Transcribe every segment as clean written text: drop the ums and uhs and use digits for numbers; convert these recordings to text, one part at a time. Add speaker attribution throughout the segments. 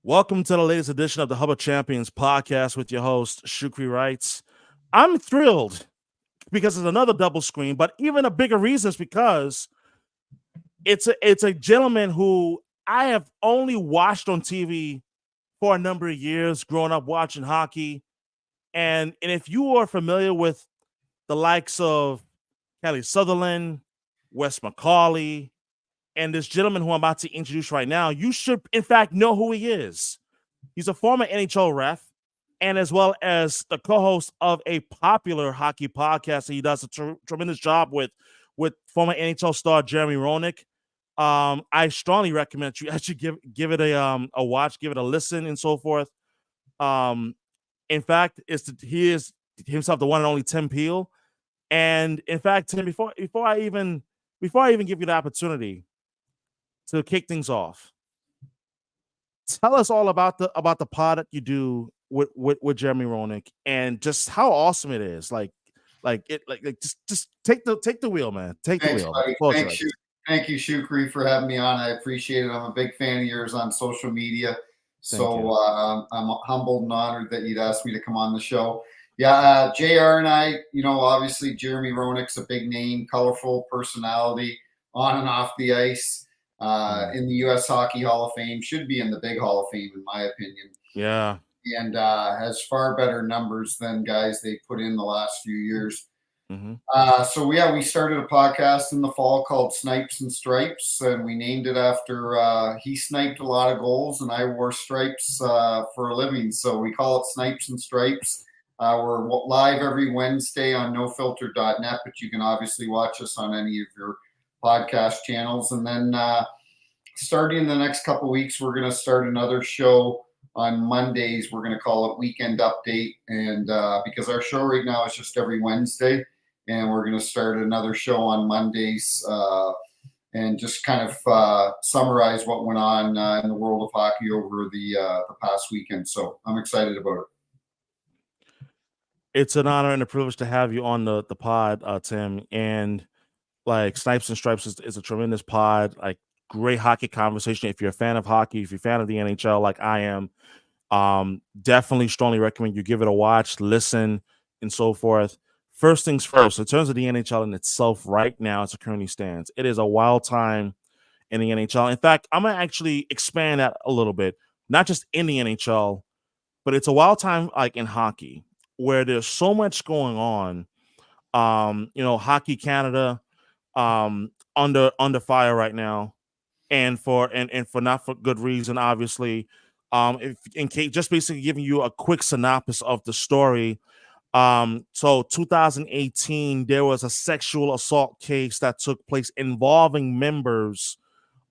Speaker 1: Welcome to the latest edition of the Hub of Champions podcast with your host, Shukri Wrights. I'm thrilled because it's another double screen, but even a bigger reason is because it's a gentleman who I have only watched on TV for a number of years, growing up watching hockey. And if you are familiar with the likes of Kelly Sutherland, Wes McCauley, and this gentleman who I'm about to introduce right now, you should, in fact, know who he is. He's a former NHL ref and as well as the co-host of a popular hockey podcast that he does a tremendous job with former NHL star Jeremy Roenick. I strongly recommend you actually give it a watch, give it a listen, and so forth. Um, in fact, he is himself the one and only Tim Peel. And in fact, Tim, before I even give you the opportunity to kick things off, tell us all about the pod that you do with Jeremy Roenick and just how awesome it is. Just take the wheel, man. Take the
Speaker 2: Thanks,
Speaker 1: wheel.
Speaker 2: buddy. Thank you, Shukri, for having me on. I appreciate it. I'm a big fan of yours on social media. So I'm humbled and honored that you'd asked me to come on the show. Yeah, JR and I, obviously Jeremy Roenick's a big name, colorful personality on and off the ice. In the U.S. Hockey Hall of Fame, should be in the big Hall of Fame, in my opinion.
Speaker 1: Yeah.
Speaker 2: And has far better numbers than guys they put in the last few years.
Speaker 1: Mm-hmm.
Speaker 2: We started a podcast in the fall called Snipes and Stripes, and we named it after he sniped a lot of goals, and I wore stripes for a living. So we call it Snipes and Stripes. We're live every Wednesday on nofilter.net, but you can obviously watch us on any of your podcast channels. And then starting in the next couple of weeks, we're going to start another show on Mondays. We're going to call it Weekend Update. And because our show right now is just every Wednesday, and we're going to start another show on Mondays and just kind of summarize what went on in the world of hockey over the past weekend. So I'm excited about it.
Speaker 1: It's an honor and a privilege to have you on the pod, Tim. And like Snipes and Stripes is a tremendous pod, like great hockey conversation. If you're a fan of hockey, if you're a fan of the NHL, like I am, definitely strongly recommend you give it a watch, listen, and so forth. First things first, in terms of the NHL in itself right now, as it currently stands, it is a wild time in the NHL. In fact, I'm going to actually expand that a little bit, not just in the NHL, but it's a wild time like in hockey where there's so much going on. Hockey Canada under fire right now, and for not for good reason, obviously. If in case, just basically giving you a quick synopsis of the story. So 2018, there was a sexual assault case that took place involving members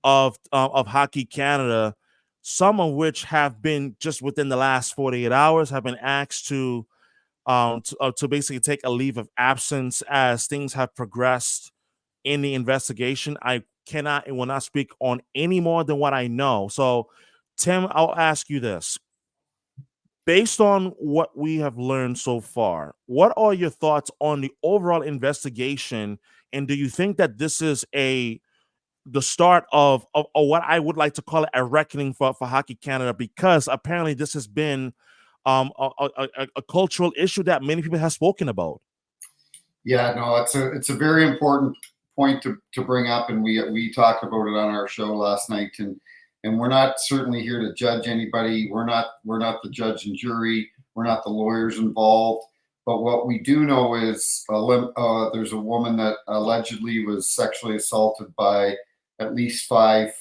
Speaker 1: of Hockey Canada, some of which have been just within the last 48 hours have been asked to basically take a leave of absence as things have progressed in the investigation. I cannot and will not speak on any more than what I know. So, Tim, I'll ask you this. Based on what we have learned so far, what are your thoughts on the overall investigation? And do you think that this is the start of what I would like to call it a reckoning for Hockey Canada? Because apparently this has been a cultural issue that many people have spoken about.
Speaker 2: Yeah, no, it's a very important point to bring up, and we talked about it on our show last night, and we're not certainly here to judge anybody. We're not the judge and jury. We're not the lawyers involved. But what we do know is there's a woman that allegedly was sexually assaulted by at least 5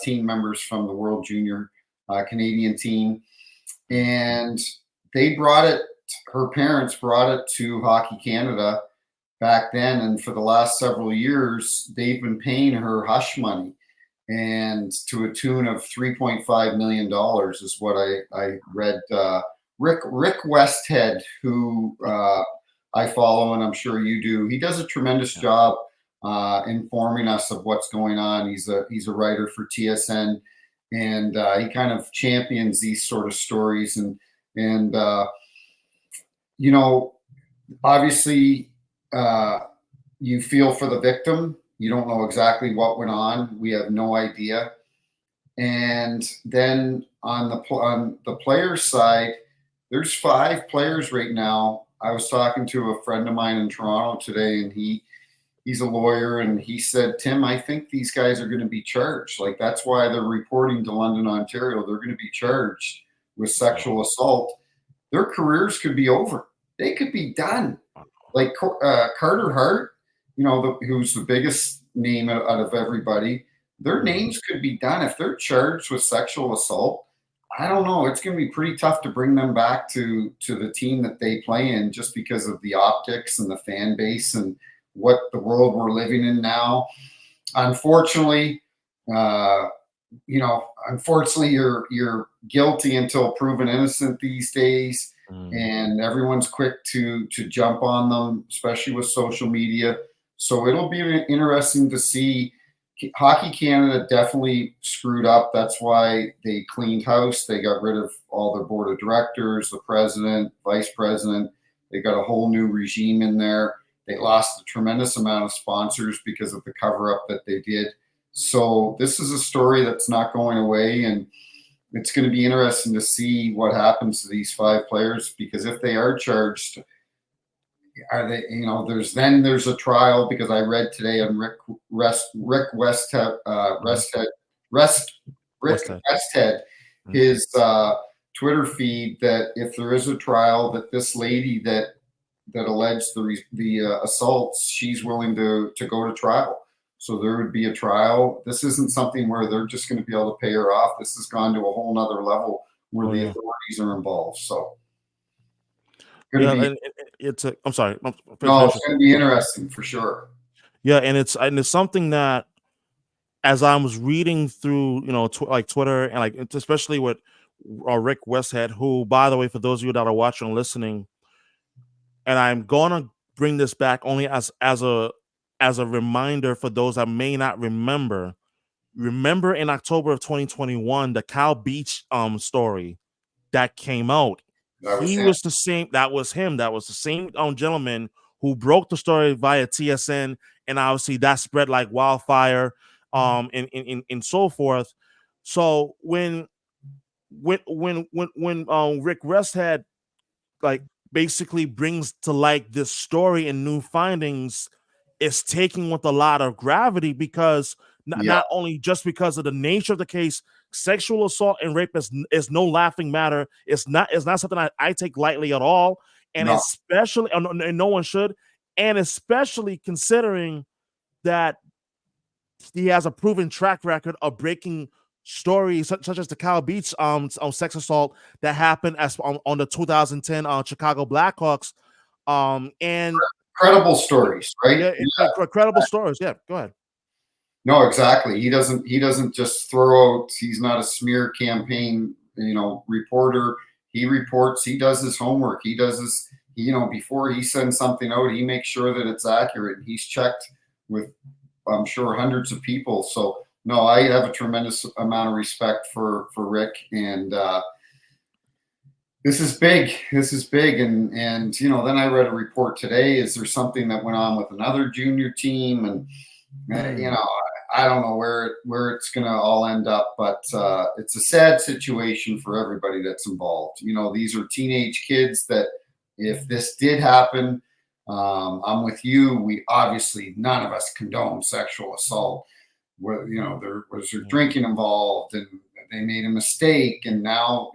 Speaker 2: team members from the World Junior Canadian team, and her parents brought it to Hockey Canada back then, and for the last several years, they've been paying her hush money, and to a tune of $3.5 million is what I read. Rick Westhead, who I follow, and I'm sure you do, he does a tremendous job informing us of what's going on. He's a writer for TSN, and he kind of champions these sort of stories, and obviously. You feel for the victim. You don't know exactly what went on. We have no idea. And then on the players side, there's 5 players right now. I was talking to a friend of mine in Toronto today, and he's a lawyer, and he said, Tim, I think these guys are going to be charged. Like, that's why they're reporting to London, Ontario. They're going to be charged with sexual assault. Their careers could be over. They could be done. Like Carter Hart, who's the biggest name out of everybody. Their names could be done if they're charged with sexual assault. I don't know. It's going to be pretty tough to bring them back to the team that they play in, just because of the optics and the fan base and what the world we're living in now. Unfortunately, uh, unfortunately, you're guilty until proven innocent these days, and everyone's quick to jump on them, especially with social media. So it'll be interesting to see. Hockey Canada definitely screwed up. That's why they cleaned house. They got rid of all their board of directors, the president, vice president. They got a whole new regime in there. They lost a tremendous amount of sponsors because of the cover up that they did. So this is a story that's not going away, and it's going to be interesting to see what happens to these 5 players, because if they are charged, are they? There's a trial, because I read today on Rick Westhead, his Twitter feed, that if there is a trial, that this lady that alleged the assaults, she's willing to go to trial. So there would be a trial. This isn't something where they're just going to be able to pay her off. This has gone to a whole nother level where the authorities are involved. So
Speaker 1: I'm sorry.
Speaker 2: No, it's going to be interesting for sure.
Speaker 1: Yeah, and it's something that, as I was reading through, Twitter, and like especially with Rick Westhead, who, by the way, for those of you that are watching and listening, and I'm gonna bring this back only as a reminder for those that may not remember. Remember in October of 2021, the Cal Beach story that came out. He was the same. That was him. That was the same gentleman who broke the story via TSN, and obviously that spread like wildfire, and so forth. So when Rick Westhead like basically brings to light this story and new findings, is taking with a lot of gravity, because not only just because of the nature of the case, sexual assault and rape is no laughing matter. It's not something I take lightly at all, and especially, and no one should, and especially considering that he has a proven track record of breaking stories such as the Kyle Beach on sex assault that happened on the 2010 Chicago Blackhawks, and
Speaker 2: credible stories, right?
Speaker 1: Yeah, credible stories. Yeah, go ahead.
Speaker 2: No, exactly. He doesn't just throw out. He's not a smear campaign, reporter. He reports. He does his homework. He does his, before he sends something out, he makes sure that it's accurate. He's checked with, I'm sure, hundreds of people. So no, I have a tremendous amount of respect for Rick, and this is big. This is big, and then I read a report today. Is there something that went on with another junior team? And I don't know where it's going to all end up, but it's a sad situation for everybody that's involved. These are teenage kids that, if this did happen, I'm with you. We obviously, none of us condone sexual assault. Where there was drinking involved, and they made a mistake, and now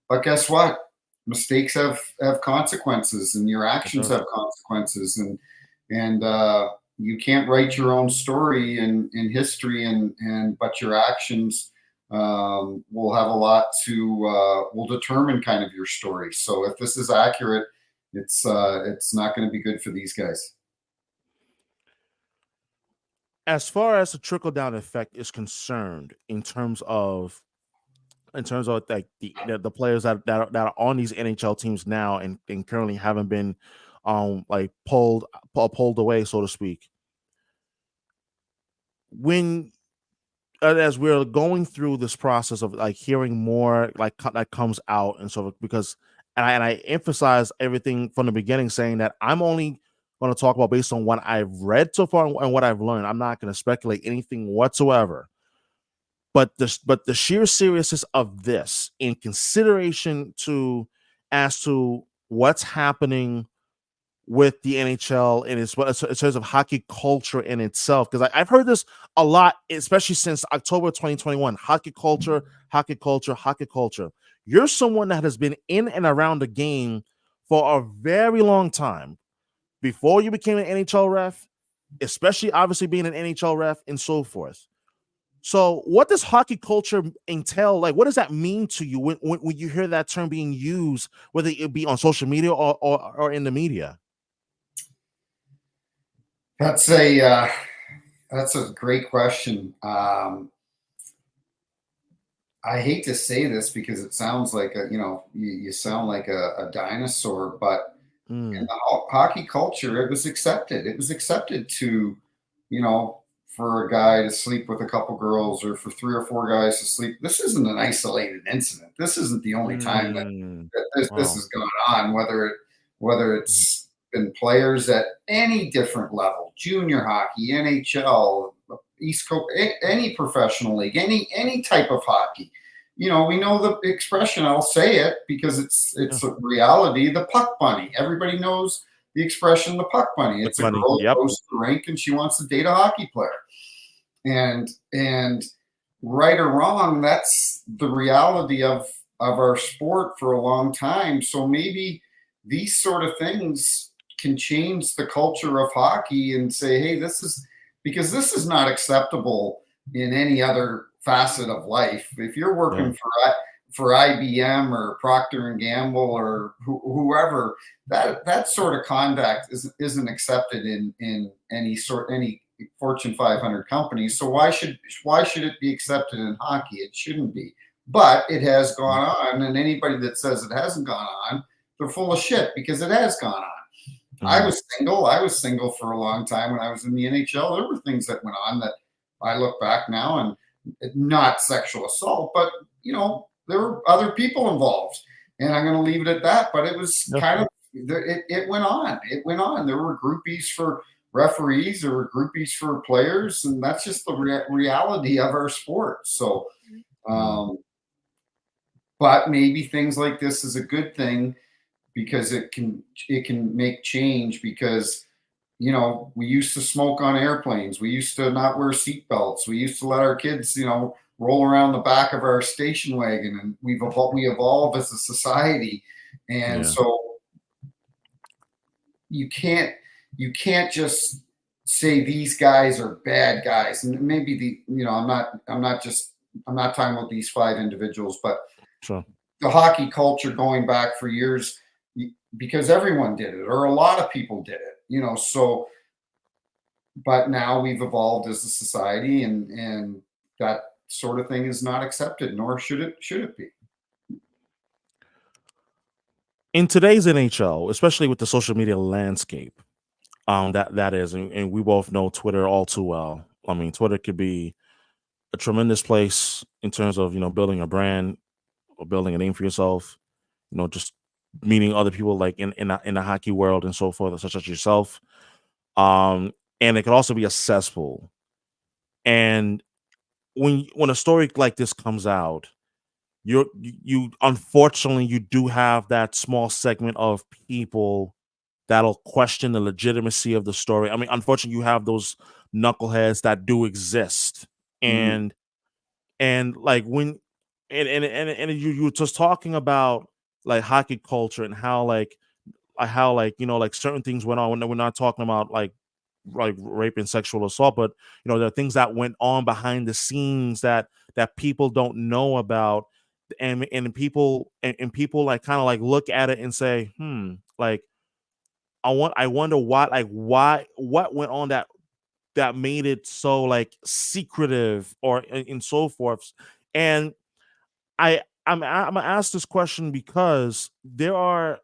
Speaker 2: But guess what? Mistakes have consequences, and your actions have consequences, and you can't write your own story in history, but your actions will have a lot to will determine kind of your story. So if this is accurate, it's not going to be good for these guys.
Speaker 1: As far as the trickle down effect is concerned, in terms of like the players that are on these NHL teams now, and currently haven't been like pulled away, so to speak. When as we're going through this process of like hearing more like that comes out, and so, because I emphasize everything from the beginning, saying that I'm only going to talk about based on what I've read so far and what I've learned. I'm not going to speculate anything whatsoever. but the sheer seriousness of this, in consideration to as to what's happening with the NHL and its in terms of hockey culture in itself. Because I've heard this a lot, especially since October 2021. Hockey culture, hockey culture, hockey culture. You're someone that has been in and around the game for a very long time before you became an NHL ref, especially obviously being an NHL ref and so forth. So, what does hockey culture entail? Like, what does that mean to you when you hear that term being used, whether it be on social media or in the media?
Speaker 2: That's a great question. I hate to say this because it sounds like you sound like a dinosaur, but in
Speaker 1: Mm,
Speaker 2: the hockey culture, it was accepted. It was accepted to, you know, for a guy to sleep with a couple girls or for three or four guys to sleep. This isn't an isolated incident. This isn't the only time
Speaker 1: mm,
Speaker 2: that this
Speaker 1: wow.
Speaker 2: has gone on. Whether
Speaker 1: Mm,
Speaker 2: it's been players at any different level, junior hockey, NHL, East Coast, any professional league, any type of hockey. We know the expression. I'll say it because
Speaker 1: yeah.
Speaker 2: it's a reality. The puck bunny. Everybody knows the expression, the puck bunny.
Speaker 1: Like
Speaker 2: It's a
Speaker 1: money.
Speaker 2: girl that
Speaker 1: Yep.
Speaker 2: goes to the rink and she wants to date a hockey player. And right or wrong, that's the reality of our sport for a long time. So maybe these sort of things can change the culture of hockey and say, hey, this is because this is not acceptable in any other facet of life. If you're
Speaker 1: Yeah.
Speaker 2: working for IBM or Procter and Gamble or whoever, that sort of conduct isn't accepted in any Fortune 500 companies. So why should it be accepted in hockey? It shouldn't be. But it has
Speaker 1: Mm,
Speaker 2: gone on, and anybody that says it hasn't gone on, they're full of shit because it has gone on. I
Speaker 1: mm,
Speaker 2: was single. I was single for a long time when I was in the NHL. There were things that went on that I look back now and not sexual assault, but there were other people involved, and I'm going to leave it at that. But it was
Speaker 1: yeah.
Speaker 2: kind of it went on. It went on. There were groupies for referees. There were groupies for players, and that's just the reality of our sport. So,
Speaker 1: Mm,
Speaker 2: um, but maybe things like this is a good thing because it can make change because we used to smoke on airplanes. We used to not wear seatbelts. We used to let our kids, roll around the back of our station wagon, and we evolve as a society, and
Speaker 1: yeah.
Speaker 2: so you can't you can't just say these guys are bad guys. And maybe I'm not talking about these five individuals, but
Speaker 1: Sure.
Speaker 2: the hockey culture going back for years because everyone did it or a lot of people did it. So but now we've evolved as a society, and that sort of thing is not accepted, nor should it be.
Speaker 1: In today's NHL, especially with the social media landscape, that is, and we both know Twitter all too well. I mean, Twitter could be a tremendous place in terms of building a brand or building a name for yourself. Just meeting other people like in the hockey world and so forth, such as yourself. Um, and it could also be a cesspool. And when a story like this comes out, you unfortunately you do have that small segment of people that'll question the legitimacy of the story. I mean, unfortunately, you have those knuckleheads that do exist,
Speaker 2: Mhm.
Speaker 1: and like when and you were just talking about like hockey culture and how like like certain things went on. When we're not talking about like rape and sexual assault, but there are things that went on behind the scenes that people don't know about, and people like kind of like look at it and say, like I wonder why what went on that made it so like secretive or and so forth. And I'm gonna ask this question because there are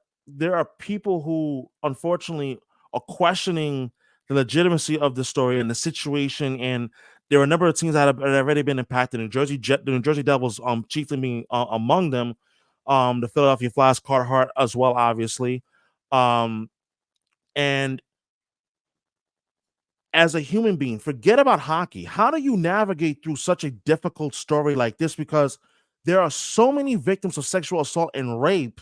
Speaker 1: people who unfortunately are questioning the legitimacy of the story and the situation, and there are a number of teams that have already been impacted. The New Jersey Devils, chiefly being among them, the Philadelphia Flyers, Carter Hart as well, obviously, um, and as a human being, forget about hockey. How do you navigate through such a difficult story like this? Because there are so many victims of sexual assault and rape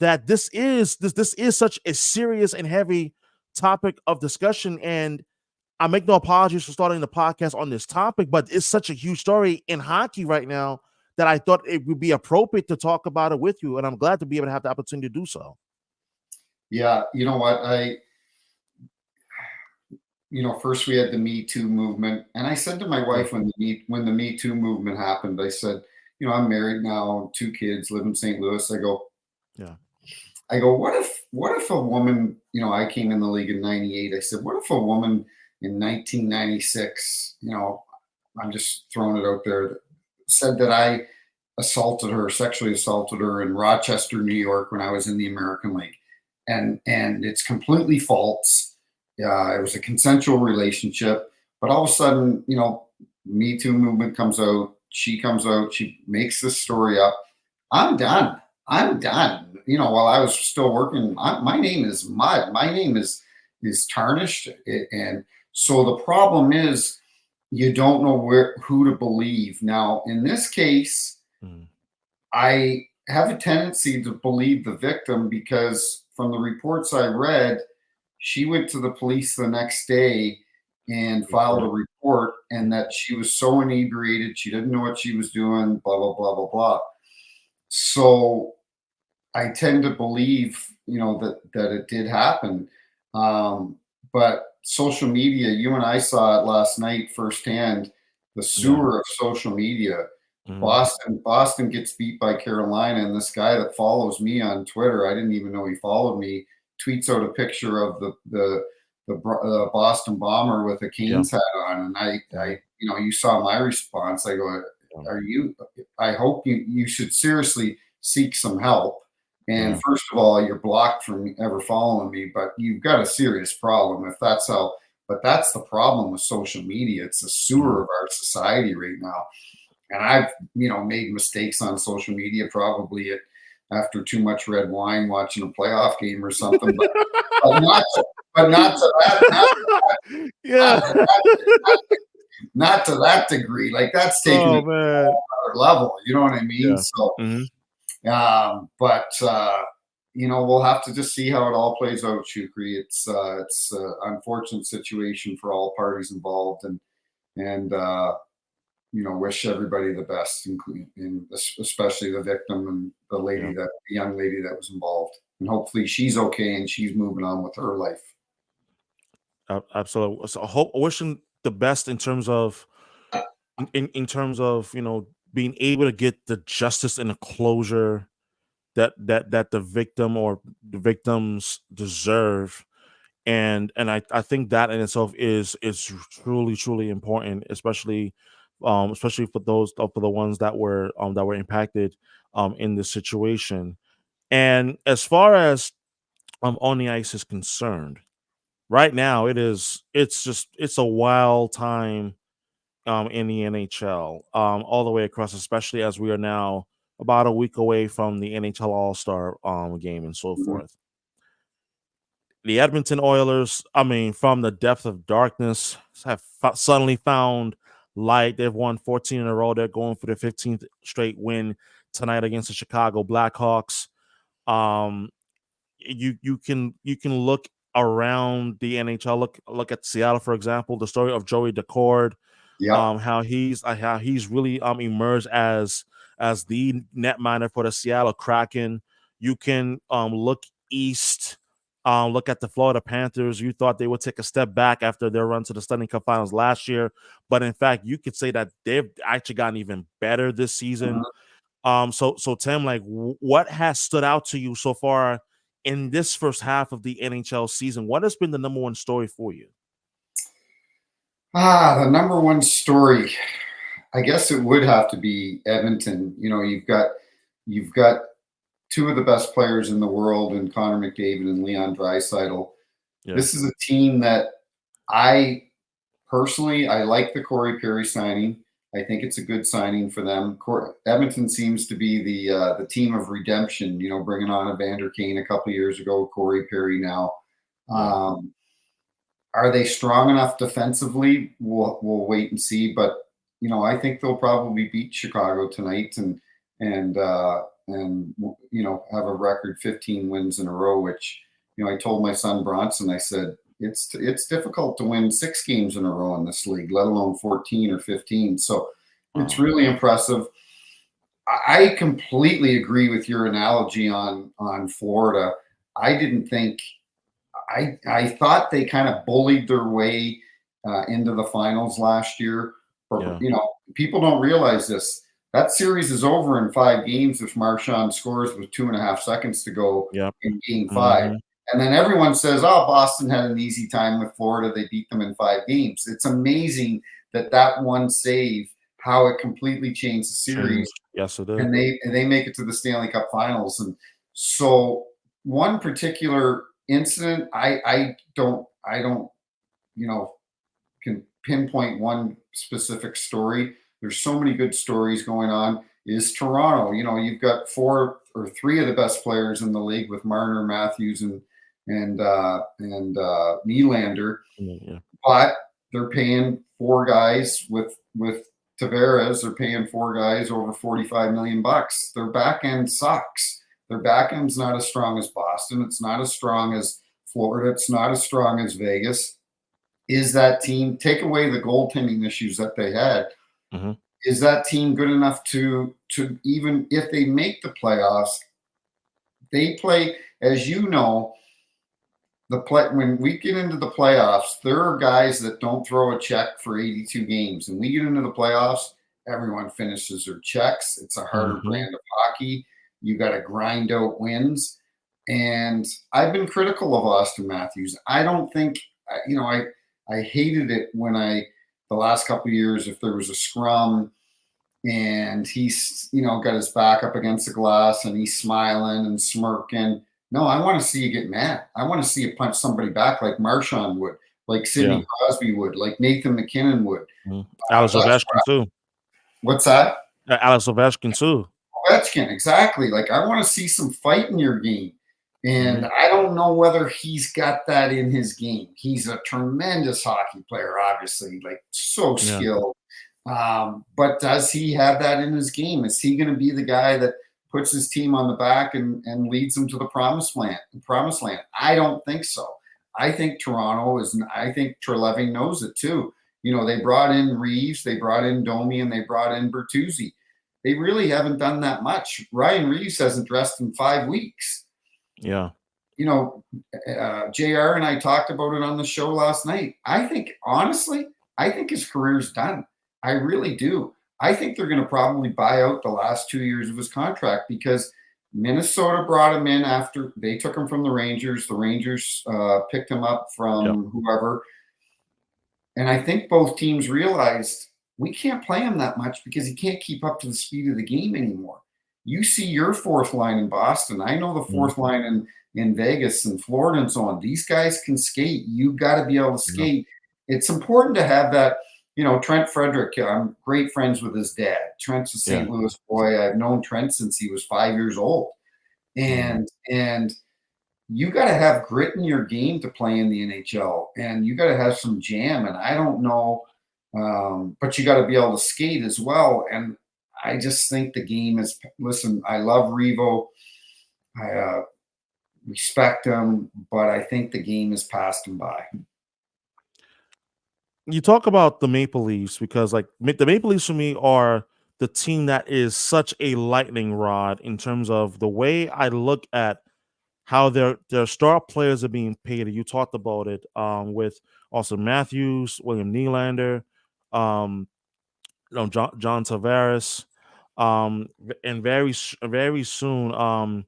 Speaker 1: that this is such a serious and heavy topic of discussion. And I make no apologies for starting the podcast on this topic, but it's such a huge story in hockey right now that I thought it would be appropriate to talk about it with you. And I'm glad to be able to have the opportunity to do so.
Speaker 2: Yeah, you know what? First we had the Me Too movement, and I said to my
Speaker 1: Yeah.
Speaker 2: wife when the Me Too movement happened, I said, I'm married now, 2 kids, live in St. Louis.
Speaker 1: Yeah.
Speaker 2: What if a woman, I came in the league in '98. I said, what if a woman in 1996, I'm just throwing it out there, said that I sexually assaulted her in Rochester, New York, when I was in the American League, and it's completely false. It was a consensual relationship, but all of a sudden, Me Too movement comes out. She comes out. She makes this story up. I'm done. I'm done. While I was still working, my name is mud. My name is tarnished, and so the problem is you don't know who to believe. Now, in this case,
Speaker 1: Mm.
Speaker 2: I have a tendency to believe the victim because from the reports I read, she went to the police the next day and filed a
Speaker 1: Report.
Speaker 2: report, and that she was so inebriated, she didn't know what she was doing, blah, blah, blah, blah, blah. So I tend to believe, that it did happen. But social media, you and I saw it last night firsthand, the
Speaker 1: Yeah.
Speaker 2: sewer of social media.
Speaker 1: Mhm.
Speaker 2: Boston gets beat by Carolina, and this guy that follows me on Twitter, I didn't even know he followed me, tweets out a picture of the Boston bomber with a
Speaker 1: Yeah.
Speaker 2: Canes hat on, and
Speaker 1: Mhm.
Speaker 2: you saw my response. I go,
Speaker 1: Yeah.
Speaker 2: are you? I hope you should seriously seek some help. And
Speaker 1: Yeah.
Speaker 2: first of all, you're blocked from ever following me, but you've got a serious problem if that's how. But that's the problem with social media. It's the sewer
Speaker 1: Mhm.
Speaker 2: of our society right now. And I've, made mistakes on social media, probably after too much red wine watching a playoff game or something, but not to, but not to that,
Speaker 1: Yeah.
Speaker 2: not to that, not to that degree. Like that's taking it
Speaker 1: Oh
Speaker 2: to
Speaker 1: man.
Speaker 2: another level. You know what I mean?
Speaker 1: Yeah.
Speaker 2: So,
Speaker 1: Mhm.
Speaker 2: but we'll have to just see how it all plays out, Shukri. It's an unfortunate situation for all parties involved, and wish everybody the best, including especially the victim and
Speaker 1: Yeah.
Speaker 2: the young lady that was involved, and hopefully she's okay and she's moving on with her life.
Speaker 1: Absolutely. So wishing the best in terms of in terms of being able to get the justice and the closure that the victim or the victims deserve. And I think that in itself is truly important, especially for those for the ones that were impacted in this situation. And as far as on the ice is concerned, right now it's a wild time in the NHL, all the way across, especially as we are now about a week away from the NHL All-Star game and so
Speaker 2: Mhm.
Speaker 1: forth. The Edmonton Oilers, I mean, from the depth of darkness, have suddenly found light. They've won 14 in a row. They're going for their 15th straight win tonight against the Chicago Blackhawks. Um, you can look around the NHL. Look at Seattle, for example. The story of Joey Decord,
Speaker 2: Yeah.
Speaker 1: how he's really emerged as the netminer for the Seattle Kraken. You can look east. Look at the Florida Panthers. You thought they would take a step back after their run to the Stanley Cup Finals last year, but in fact, you could say that they've actually gotten even better this season.
Speaker 2: Mhm.
Speaker 1: So Tim, like, what has stood out to you so far in this first half of the NHL season? What has been the number one story for you?
Speaker 2: The number one story, I guess it would have to be Edmonton. You've got two of the best players in the world in Connor McDavid and Leon Draisaitl.
Speaker 1: Yeah,
Speaker 2: This is a team that I personally, I like the Corey Perry signing. I think it's a good signing for them. Edmonton seems to be the team of redemption. Bringing on Evander Kane a couple years ago, Corey Perry now.
Speaker 1: yeah,
Speaker 2: Um, Are they strong enough defensively? We'll wait and see. But I think they'll probably beat Chicago tonight and have a record 15 wins in a row. Which I told my son Bronson, I said it's difficult to win 6 games in a row in this league, let alone 14 or 15. So it's really impressive. I completely agree with your analogy on Florida. I didn't think I thought they kind of bullied their way into the finals last year. But
Speaker 1: Yeah.
Speaker 2: People don't realize this. That series is over in 5 games if Marchand scores with 2.5 seconds to go
Speaker 1: Yep.
Speaker 2: in Game 5.
Speaker 1: Mm-hmm.
Speaker 2: And then everyone says, "Oh, Boston had an easy time with Florida. They beat them in 5 games." It's amazing that one save, how it completely changed the series,
Speaker 1: Yes, it did.
Speaker 2: and they make it to the Stanley Cup Finals. And so one particular incident, I don't can pinpoint one specific story. There's so many good stories going on. Is Toronto? You've got 4 or 3 of the best players in the league with Marner, Matthews, and Nylander,
Speaker 1: Yeah.
Speaker 2: but they're paying 4 guys with Tavares. They're paying 4 guys over $45 million. Their back end sucks. Their back end's not as strong as Boston. It's not as strong as Florida. It's not as strong as Vegas. Is that team, take away the goaltending issues that they had,
Speaker 1: Mm-hmm.
Speaker 2: is that team good enough to even if they make the playoffs? They play, as you know, when we get into the playoffs, there are guys that don't throw a check for 82 games. And we get into the playoffs, everyone finishes their checks. It's a harder
Speaker 1: Mm-hmm.
Speaker 2: brand of hockey. You got to grind out wins. And I've been critical of Austin Matthews. I don't think, I hated it when the last couple of years, if there was a scrum and he's, got his back up against the glass and he's smiling and smirking. No, I want to see you get mad. I want to see you punch somebody back like Marchand would, like
Speaker 1: Yeah.
Speaker 2: Sidney Crosby would, like Nathan McKinnon would.
Speaker 1: Mm-hmm. Alex
Speaker 2: That's
Speaker 1: Ovechkin too.
Speaker 2: What's that?
Speaker 1: Alex Ovechkin too.
Speaker 2: Ovechkin, exactly. Like I want to see some fight in your game. And
Speaker 1: Mm-hmm.
Speaker 2: I don't know whether he's got that in his game. He's a tremendous hockey player, obviously, like so
Speaker 1: Yeah.
Speaker 2: skilled. But does he have that in his game? Is he going to be the guy that puts his team on the back and leads them to the promised land? I don't think so. I think Toronto is. I think Treleving knows it too. They brought in Reeves, they brought in Domi, and they brought in Bertuzzi. They really haven't done that much. Ryan Reeves hasn't dressed in 5 weeks.
Speaker 1: Yeah.
Speaker 2: JR and I talked about it on the show last night. Honestly, I think his career's done. I really do. I think they're going to probably buy out the last 2 years of his contract because Minnesota brought him in after they took him from the Rangers. The Rangers picked him up from whoever. And I think both teams realized we can't play him that much because he can't keep up to the speed of the game anymore. You see your fourth line in Boston. I know the fourth line in Vegas and Florida and so on. These guys can skate. You got to be able to skate. It's important to have that. Trent Frederick, I'm great friends with his dad. Trent's a St. Louis boy. I've known Trent since he was 5 years old. And you got to have grit in your game to play in the NHL, and you got to have some jam. And I don't know, but you got to be able to skate as well. And I just think the game is. Listen, I love Revo. I respect him, but I think the game has passed him by.
Speaker 1: You talk about the Maple Leafs because, like, the Maple Leafs for me are the team that is such a lightning rod in terms of the way I look at how their star players are being paid. You talked about it with also Matthews, William Nylander, um, John Tavares, and very soon,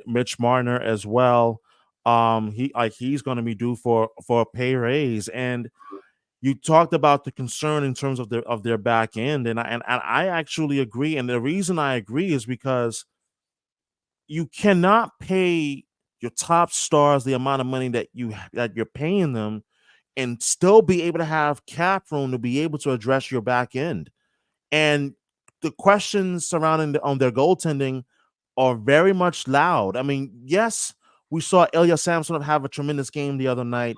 Speaker 1: Mitch Marner as well. He's going to be due for a pay raise, and you talked about the concern in terms of their back end, and I actually agree. And the reason I agree is because you cannot pay your top stars the amount of money that you're paying them and still be able to have cap room to be able to address your back end. And the questions surrounding on their goaltending are very much loud. I mean, yes, we saw Ilya Samsonov have a tremendous game the other night.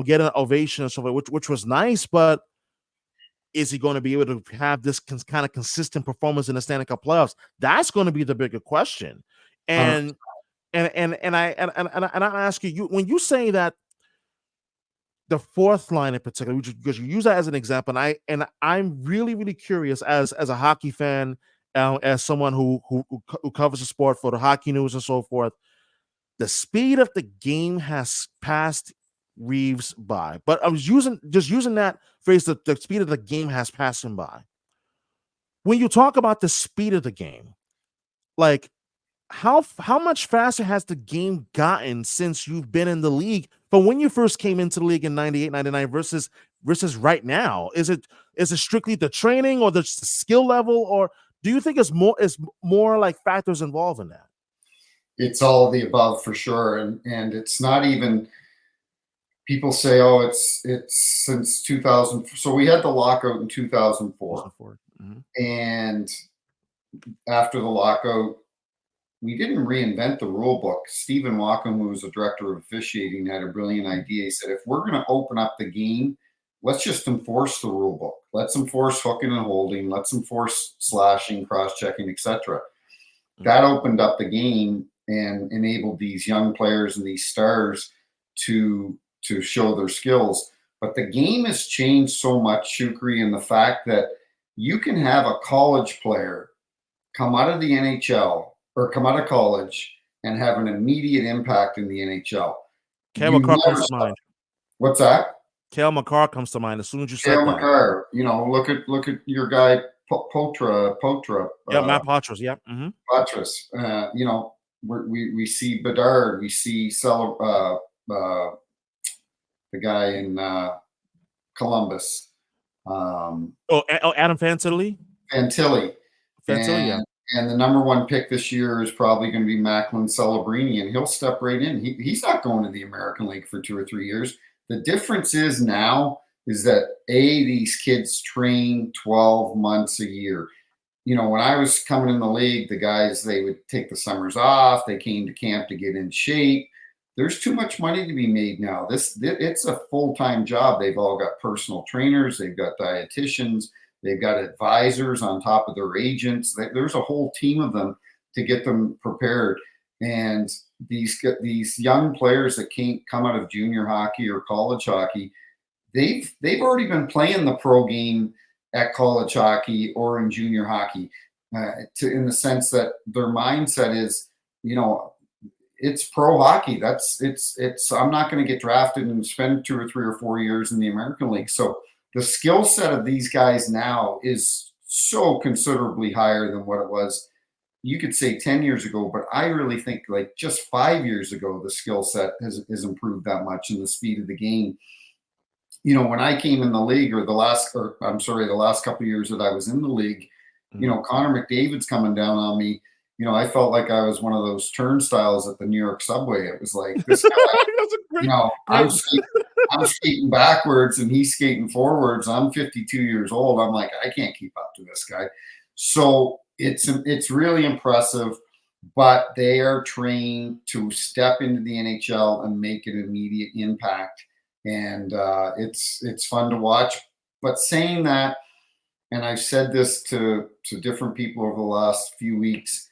Speaker 1: getting an ovation and so forth, which was nice, but is he going to be able to have this kind of consistent performance in the Stanley Cup playoffs? That's going to be the bigger question. And I ask you, when you say that the fourth line in particular, because you use that as an example, and I'm really really curious as a hockey fan, as someone who covers the sport for the Hockey News and so forth. The speed of the game has passed Reeves by, but I was using that phrase, that the speed of the game has passed him by. When you talk about the speed of the game, like how much faster has the game gotten since you've been in the league from when you first came into the league in 98, 99 versus right now? Is it strictly the training or the skill level, or do you think it's more like factors involved in that?
Speaker 2: It's all of the above for sure. And it's not even, people say, oh, it's since 2000. So we had the lockout in 2004.
Speaker 1: Mm-hmm.
Speaker 2: And after the lockout, we didn't reinvent the rule book. Stephen Walkham, who was the director of officiating, had a brilliant idea. He said, if we're going to open up the game, let's just enforce the rule book. Let's enforce hooking and holding. Let's enforce slashing, cross-checking, etc. That opened up the game and enabled these young players and these stars to show their skills. But the game has changed so much, Shukri, in the fact that you can have a college player come out of the NHL or come out of college and have an immediate impact in the NHL.
Speaker 1: Cale Makar comes to mind.
Speaker 2: What's that?
Speaker 1: Cale Makar comes to mind as soon as you said
Speaker 2: Cale
Speaker 1: that.
Speaker 2: Makar, look at your guy Potra.
Speaker 1: Yeah, Matt Patras. Yeah. Mm-hmm.
Speaker 2: Patras. We see Bedard. We see the guy in Columbus.
Speaker 1: Adam Fantilli.
Speaker 2: Fantilli.
Speaker 1: Yeah.
Speaker 2: And the number one pick this year is probably going to be Macklin Celebrini, and he'll step right in. He's not going to the American League for 2 or 3 years. The difference is now is that these kids train 12 months a year. When I was coming in the league, the guys, they would take the summers off. They came to camp to get in shape. There's too much money to be made now. It's a full-time job. They've all got personal trainers. They've got dietitians. They've got advisors on top of their agents. There's a whole team of them to get them prepared. And these young players that can't come out of junior hockey or college hockey, they've already been playing the pro game at college hockey or in junior hockey, in the sense that their mindset is, it's pro hockey. I'm not going to get drafted and spend 2 or 3 or 4 years in the American League. So the skill set of these guys now is so considerably higher than what it was, you could say 10 years ago, but I really think like just 5 years ago, the skill set has improved that much, and the speed of the game. When I came in the league, the last couple of years that I was in the league, Connor McDavid's coming down on me. I felt like I was one of those turnstiles at the New York subway. It was like this guy, I'm skating backwards and he's skating forwards. I'm 52 years old. I'm like, I can't keep up to this guy. So it's really impressive, but they are trained to step into the NHL and make an immediate impact. And it's fun to watch. But saying that, and I've said this to different people over the last few weeks,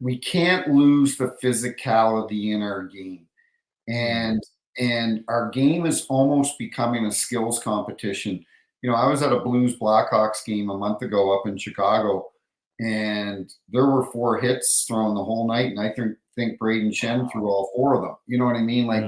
Speaker 2: we can't lose the physicality in our game. And our game is almost becoming a skills competition. I was at a Blues Blackhawks game a month ago up in Chicago, and there were 4 hits thrown the whole night, and I think Braden Shen threw all 4 of them. You know what I mean? Like,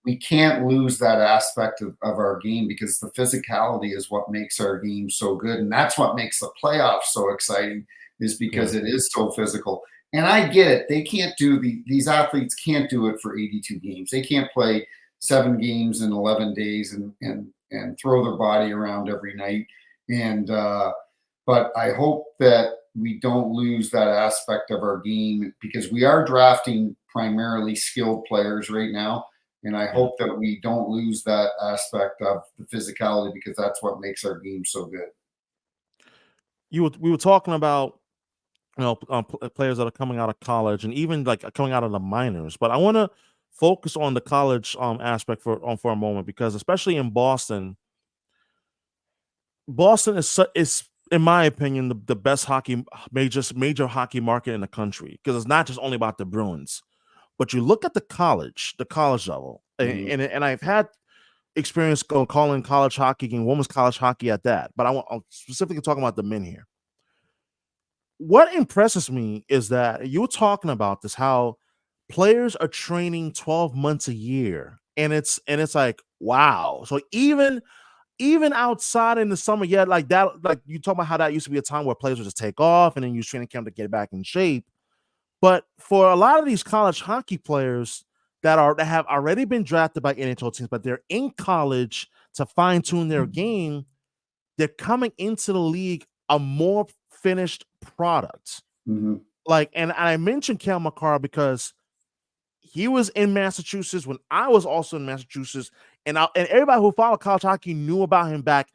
Speaker 2: we can't lose that aspect of our game, because the physicality is what makes our game so good, and that's what makes the playoffs so exciting, is because it is so physical. And I get it. They can't do these athletes can't do it for 82 games. They can't play 7 games in 11 days and throw their body around every night. And but I hope that we don't lose that aspect of our game, because we are drafting primarily skilled players right now. And I hope that we don't lose that aspect of the physicality, because that's what makes our game so good.
Speaker 1: We were talking about players that are coming out of college and even like coming out of the minors, but I want to focus on the college aspect for a moment, because especially in Boston, is in my opinion the best major hockey market in the country, because it's not just only about the Bruins, but you look at the college level,
Speaker 2: Mhm.
Speaker 1: and I've had experience calling college hockey and women's college hockey at that, but I'm specifically talking about the men here. What impresses me is that you're talking about this, how players are training 12 months a year, and it's like, wow. So even outside in the summer, yeah, like that, like you talk about how that used to be a time where players would just take off and then use training camp to get back in shape. But for a lot of these college hockey players that have already been drafted by NHL teams, but they're in college to fine tune their game, they're coming into the league a more finished product.
Speaker 2: Mhm.
Speaker 1: Like, and I mentioned Cal McCarr because he was in Massachusetts when I was also in Massachusetts, and everybody who followed college hockey knew about him back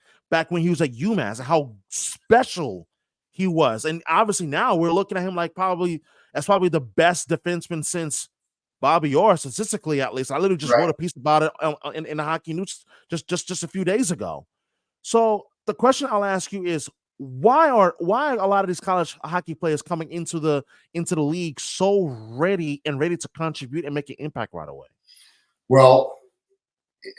Speaker 1: when he was at UMass and how special he was. And obviously now we're looking at him like probably the best defenseman since Bobby Orr, statistically at least. I literally just
Speaker 2: Right.
Speaker 1: wrote a piece about it in the Hockey News just a few days ago. So the question I'll ask you is, why are a lot of these college hockey players coming into the league so ready to contribute and make an impact right away?
Speaker 2: Well,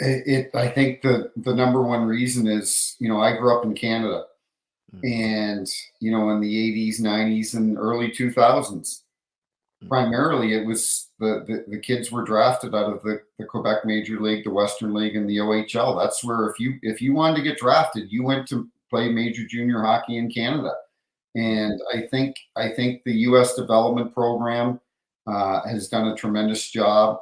Speaker 2: I think the number one reason is, I grew up in Canada,
Speaker 1: Mhm,
Speaker 2: and in the 80s, 90s, and early 2000s,
Speaker 1: mhm,
Speaker 2: primarily it was the kids were drafted out of the Quebec Major League, the Western League, and the OHL. That's where, if you wanted to get drafted, you went to play major junior hockey in Canada.
Speaker 1: mhm,
Speaker 2: And I think the U.S. development program has done a tremendous job,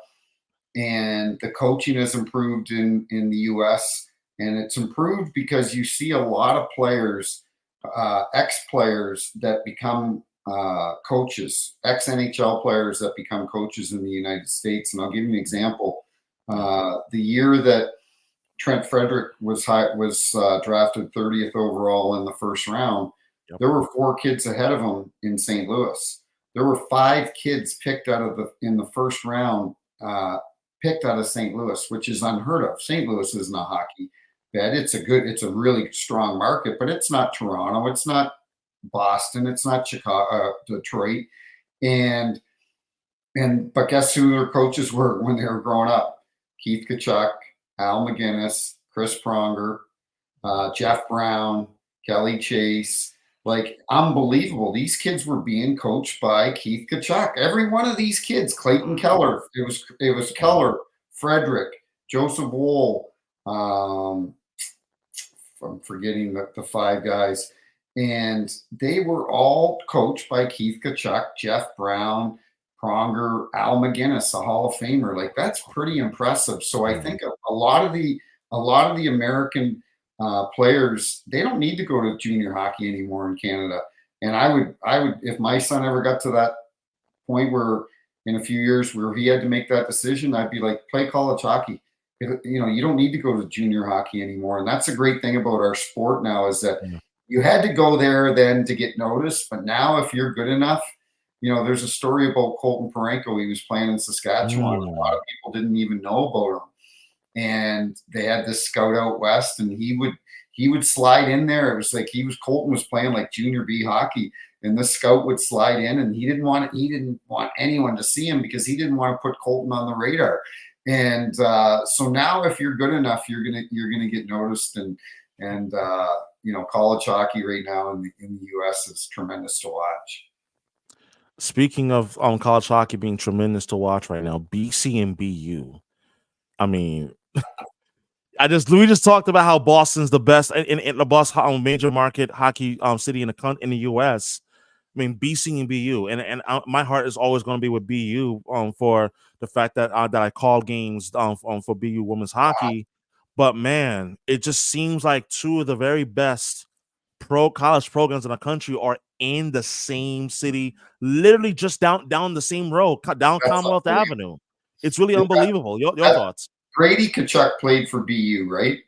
Speaker 2: and the coaching has improved in the U.S. And it's improved because you see a lot of players, ex players that become coaches, ex NHL players that become coaches in the United States. And I'll give you an example.
Speaker 1: yeah,
Speaker 2: The year that Trent Frederick was drafted 30th overall in the first round,
Speaker 1: yep,
Speaker 2: there were four kids ahead of him in St. Louis. There were five kids picked out of in the first round, picked out of St. Louis, which is unheard of. St. Louis isn't a hockey bed. It's a really strong market, but it's not Toronto, it's not Boston, it's not Chicago, Detroit, and but guess who their coaches were when they were growing up? Keith Kachuk, Al McGinnis, Chris Pronger, Jeff Brown, Kelly Chase. Like, unbelievable. These kids were being coached by Keith Kachuk. Every one of these kids, Clayton Keller. It was
Speaker 1: wow,
Speaker 2: Keller, Frederick, Joseph Wool. Um, I'm forgetting the five guys, and they were all coached by Keith Kachuk, Jeff Brown, Pronger, Al McGinnis, a Hall of Famer. Like, that's pretty impressive. So I
Speaker 1: mhm,
Speaker 2: think a lot of the American players, they don't need to go to junior hockey anymore in Canada. And I would, if my son ever got to that point where in a few years where he had to make that decision, I'd be like, play college hockey. You don't need to go to junior hockey anymore. And that's a great thing about our sport now, is that
Speaker 1: yeah,
Speaker 2: you had to go there then to get noticed. But now, if you're good enough, there's a story about Colton Parenko. He was playing in Saskatchewan. A lot
Speaker 1: mm,
Speaker 2: of people didn't even know about him, and they had this scout out west, and he would slide in there. It was like Colton was playing like junior B hockey, and this scout would slide in, and he didn't want anyone to see him because he didn't want to put Colton on the radar. And so now, if you're good enough, you're gonna get noticed. And college hockey right now in the U.S. is tremendous to watch.
Speaker 1: speaking of college hockey being tremendous to watch right now, BC and BU. I mean, we just talked about how Boston's the best in the major market hockey city in the U.S. I mean, BC and BU, and my heart is always going to be with BU for the fact that I call games for BU women's hockey. But man, it just seems like two of the very best pro college programs in the country are in the same city, literally just down the same road, down
Speaker 2: That's
Speaker 1: Commonwealth
Speaker 2: unbelievable.
Speaker 1: Avenue. It's really
Speaker 2: Yeah,
Speaker 1: unbelievable. Your
Speaker 2: that,
Speaker 1: thoughts?
Speaker 2: Brady Kachuk played for BU, right?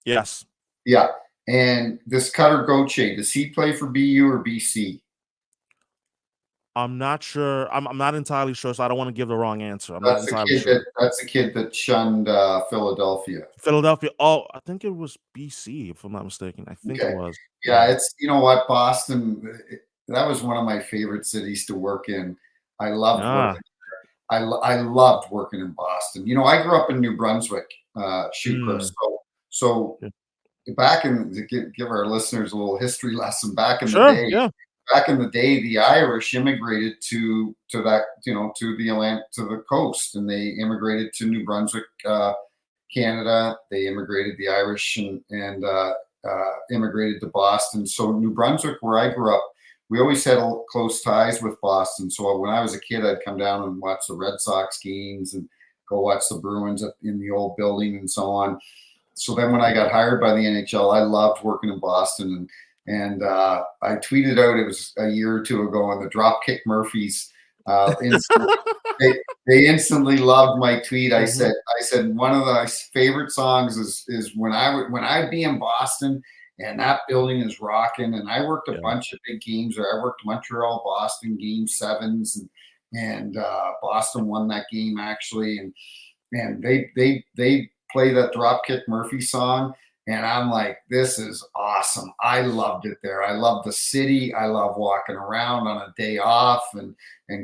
Speaker 1: Yes.
Speaker 2: Yeah. And this Cutter Goche, does he play for BU or BC?
Speaker 1: I'm not sure. I'm not entirely sure, so I don't want to give the wrong answer. I'm not entirely sure.
Speaker 2: That's the kid that shunned Philadelphia.
Speaker 1: Philadelphia. Oh, I think it was BC, if I'm not mistaken. I think it
Speaker 2: Okay.
Speaker 1: was.
Speaker 2: Yeah,
Speaker 1: Yeah.
Speaker 2: it's, you know what, Boston, that was one of my favorite cities to work in. I loved
Speaker 1: Ah.
Speaker 2: working. I loved working in Boston. You know, I grew up in New Brunswick, shoot, Chris.
Speaker 1: Mm.
Speaker 2: So
Speaker 1: Yeah.
Speaker 2: back in to give our listeners a little history lesson.
Speaker 1: Sure. Yeah.
Speaker 2: Back in the day, the Irish immigrated to that, you know, to the coast, and they immigrated to New Brunswick, Canada. They immigrated, the Irish, and immigrated to Boston. So New Brunswick, where I grew up, we always had close ties with Boston. So when I was a kid, I'd come down and watch the Red Sox games and go watch the Bruins in the old building and so on. So then when I got hired by the NHL, I loved working in Boston, and I tweeted out, it was a year or two ago, and the Dropkick Murphys instantly, they, they instantly loved my tweet.
Speaker 1: Mhm.
Speaker 2: I said one of my favorite songs is when I'd be in Boston and that building is rocking. And I worked a
Speaker 1: Yeah.
Speaker 2: bunch of big games there. I worked Montreal Boston game sevens, and Boston won that game actually, and they play that Dropkick Murphy song, and I'm like, this is awesome. I loved it there. I love the city. I love walking around on a day off and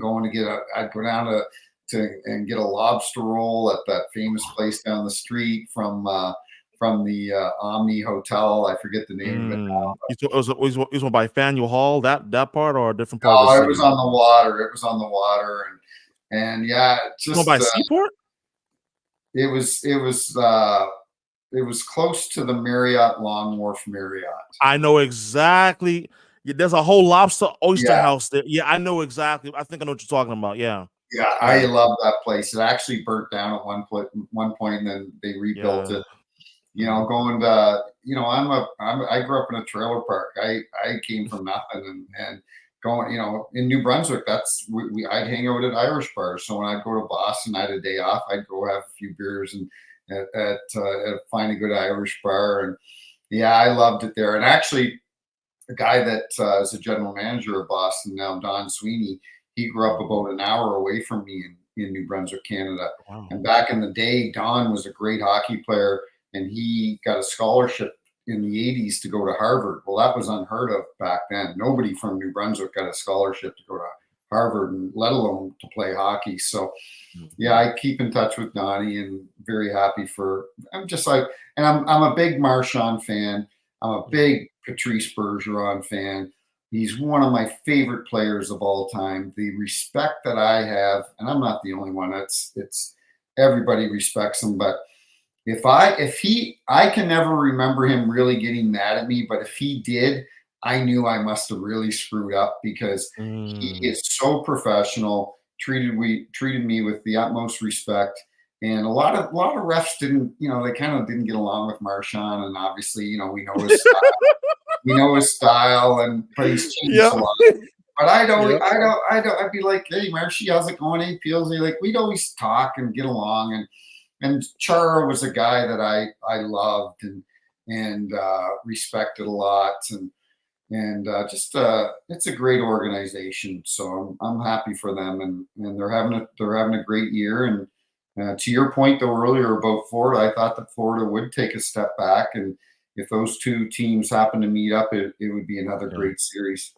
Speaker 2: going to I'd go down to and get a lobster roll at that famous place down the street from the Omni Hotel. I forget the name of it.
Speaker 1: Mm. It was by Faneuil Hall, that part, or a different part of the
Speaker 2: Oh, it was
Speaker 1: city?
Speaker 2: on the water. It was on the water, and yeah,
Speaker 1: It's one by
Speaker 2: just
Speaker 1: Seaport?
Speaker 2: it was it was uh, it was close to the Marriott Long Wharf Marriott.
Speaker 1: I know exactly. Yeah, there's a whole lobster oyster
Speaker 2: Yeah,
Speaker 1: house there. Yeah, I know exactly. I think I know what you're talking about. Yeah.
Speaker 2: yeah,
Speaker 1: Yeah.
Speaker 2: I love that place. It actually burnt down at one point, and then they rebuilt
Speaker 1: Yeah.
Speaker 2: it. You know,
Speaker 1: Mhm.
Speaker 2: going to, you know, I grew up in a trailer park. I came from nothing, and going, you know, in New Brunswick, that's I'd hang out at Irish bars. So when I'd go to Boston, I had a day off. I'd go have a few beers and find a good Irish bar, and yeah, I loved it there. And actually, the guy that is the general manager of Boston now, Don Sweeney, he grew up about an hour away from me in New Brunswick, Canada.
Speaker 1: Wow.
Speaker 2: And back in the day, Don was a great hockey player, and he got a scholarship in the 80s to go to Harvard. Well, that was unheard of back then. Nobody from New Brunswick got a scholarship to go to Harvard, and let alone to play hockey. So yeah,
Speaker 1: Mhm.
Speaker 2: I keep in touch with Donnie, and very happy for. I'm just like, and I'm a big Marchand fan. I'm a
Speaker 1: Mhm.
Speaker 2: big Patrice Bergeron fan. He's one of my favorite players of all time. The respect that I have, and I'm not the only one. It's everybody respects him. But I can never remember him really getting mad at me. But if he did, I knew I must have really screwed up, because he
Speaker 1: Mm.
Speaker 2: is so professional. Treated me with the utmost respect, and a lot of refs didn't. You know, they kind of didn't get along with Marchand, and obviously, you know, we know his style, and but he's changed a
Speaker 1: Yeah.
Speaker 2: lot. But
Speaker 1: Yeah.
Speaker 2: I don't. I'd be like, hey, Marshy, how's it going? Hey, Peels. Like, we'd always talk and get along, and Chara was a guy that I loved and respected a lot, and just it's a great organization. So I'm happy for them, and they're having a great year. And to your point though earlier about Florida, I thought that Florida would take a step back, and if those two teams happen to meet up, it would be another
Speaker 1: Yeah.
Speaker 2: great series.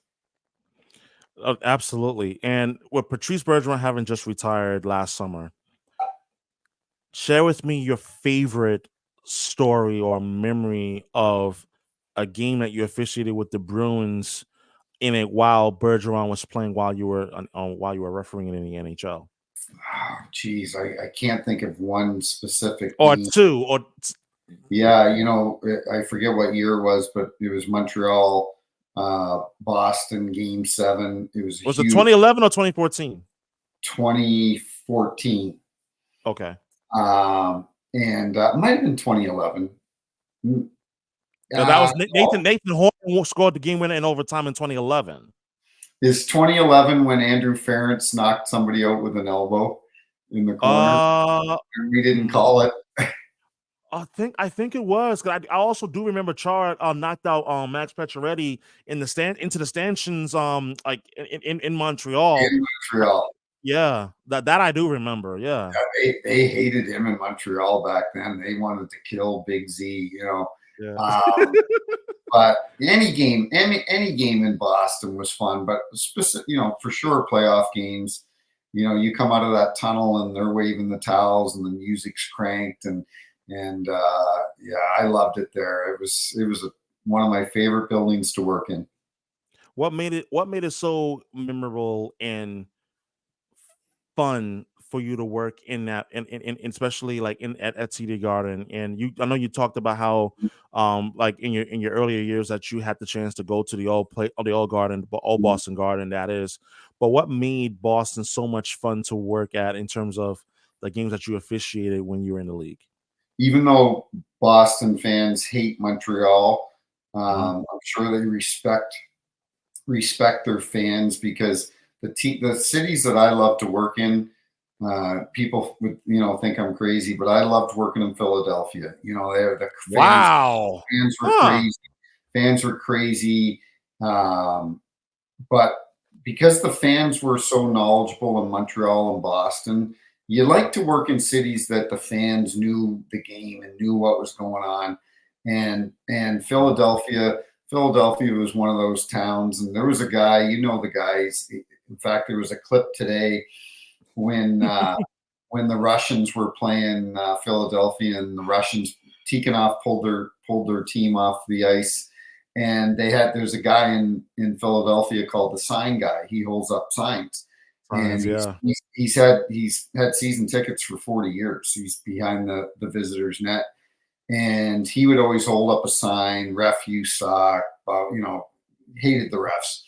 Speaker 1: Absolutely. And with Patrice Bergeron having just retired last summer, share with me your favorite story or memory of a game that you officiated with the Bruins in it while Bergeron was playing while you were refereeing it in the NHL,
Speaker 2: Oh, geez, I can't think of one specific
Speaker 1: or
Speaker 2: game.
Speaker 1: two, or
Speaker 2: Yeah, you know, I forget what year it was, but it was Montreal, Boston game seven. It was a
Speaker 1: was it
Speaker 2: huge
Speaker 1: 2011 or 2014?
Speaker 2: 2014.
Speaker 1: Okay,
Speaker 2: And it might have been 2011. Mm,
Speaker 1: no, that was
Speaker 2: no,
Speaker 1: Nathan Horton scored the game winner in overtime in 2011.
Speaker 2: is 2011 when Andrew Ference knocked somebody out with an elbow in the corner,
Speaker 1: Uh,
Speaker 2: and we didn't
Speaker 1: hmm,
Speaker 2: call it?
Speaker 1: I think it was. 'Cause I also do remember Char knocked out Max Pacioretty in the into the stanchions like in Montreal.
Speaker 2: in
Speaker 1: Uh,
Speaker 2: Montreal.
Speaker 1: yeah, that I do remember. Yeah.
Speaker 2: They hated him in Montreal back then. They wanted to kill Big Z, you know.
Speaker 1: Yeah.
Speaker 2: Um, but any game in Boston was fun. But specific, you know, for sure, playoff games. You know, you come out of that tunnel and they're waving the towels and the music's cranked and yeah, I loved it there. It was one of my favorite buildings to work in.
Speaker 1: What made it so memorable and fun for you to work in that and especially like at CD Garden? And I know you talked about how like in your earlier years that you had the chance to go to the old garden, the old Boston Garden, that is. But what made Boston so much fun to work at in terms of the games that you officiated when you were in the league?
Speaker 2: Even though Boston fans hate Montreal,
Speaker 1: Mhm.
Speaker 2: I'm sure they respect their fans because the cities that I love to work in, people would think I'm crazy, but I loved working in Philadelphia. You know, the
Speaker 1: Wow.
Speaker 2: fans were
Speaker 1: Huh.
Speaker 2: crazy. Fans were crazy. Um, but because the fans were so knowledgeable in Montreal and Boston, you like to work in cities that the fans knew the game and knew what was going on. And Philadelphia was one of those towns. And there was a guy, you know, the guys. In fact, there was a clip today when when the Russians were playing Philadelphia, and the Russians Tikhonov pulled their team off the ice, and there's a guy in Philadelphia called the sign guy. He holds up signs, and
Speaker 1: Signs, yeah.
Speaker 2: he's had season tickets for 40 years. He's behind the visitors net, and he would always hold up a sign, "Ref, you suck," hated the refs.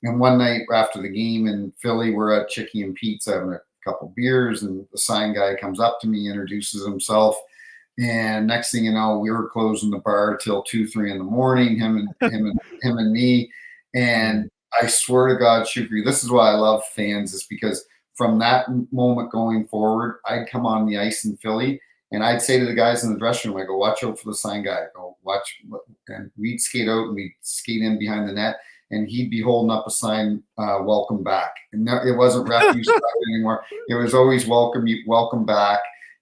Speaker 2: And one night after the game in Philly, we're at Chicky and Pete's having a couple beers, and the sign guy comes up to me, introduces himself, and next thing you know, we were closing the bar till 2, 3 in the morning. Him and me,
Speaker 1: Mm.
Speaker 2: and I swear to God, Shukri, this is why I love fans, is because from that moment going forward, I'd come on the ice in Philly, and I'd say to the guys in the dressing room, I go, "Watch out for the sign guy." I go, "Watch," and we'd skate out and we'd skate in behind the net, and he'd be holding up a sign, "Welcome back," and it wasn't refuse anymore. It was always welcome back,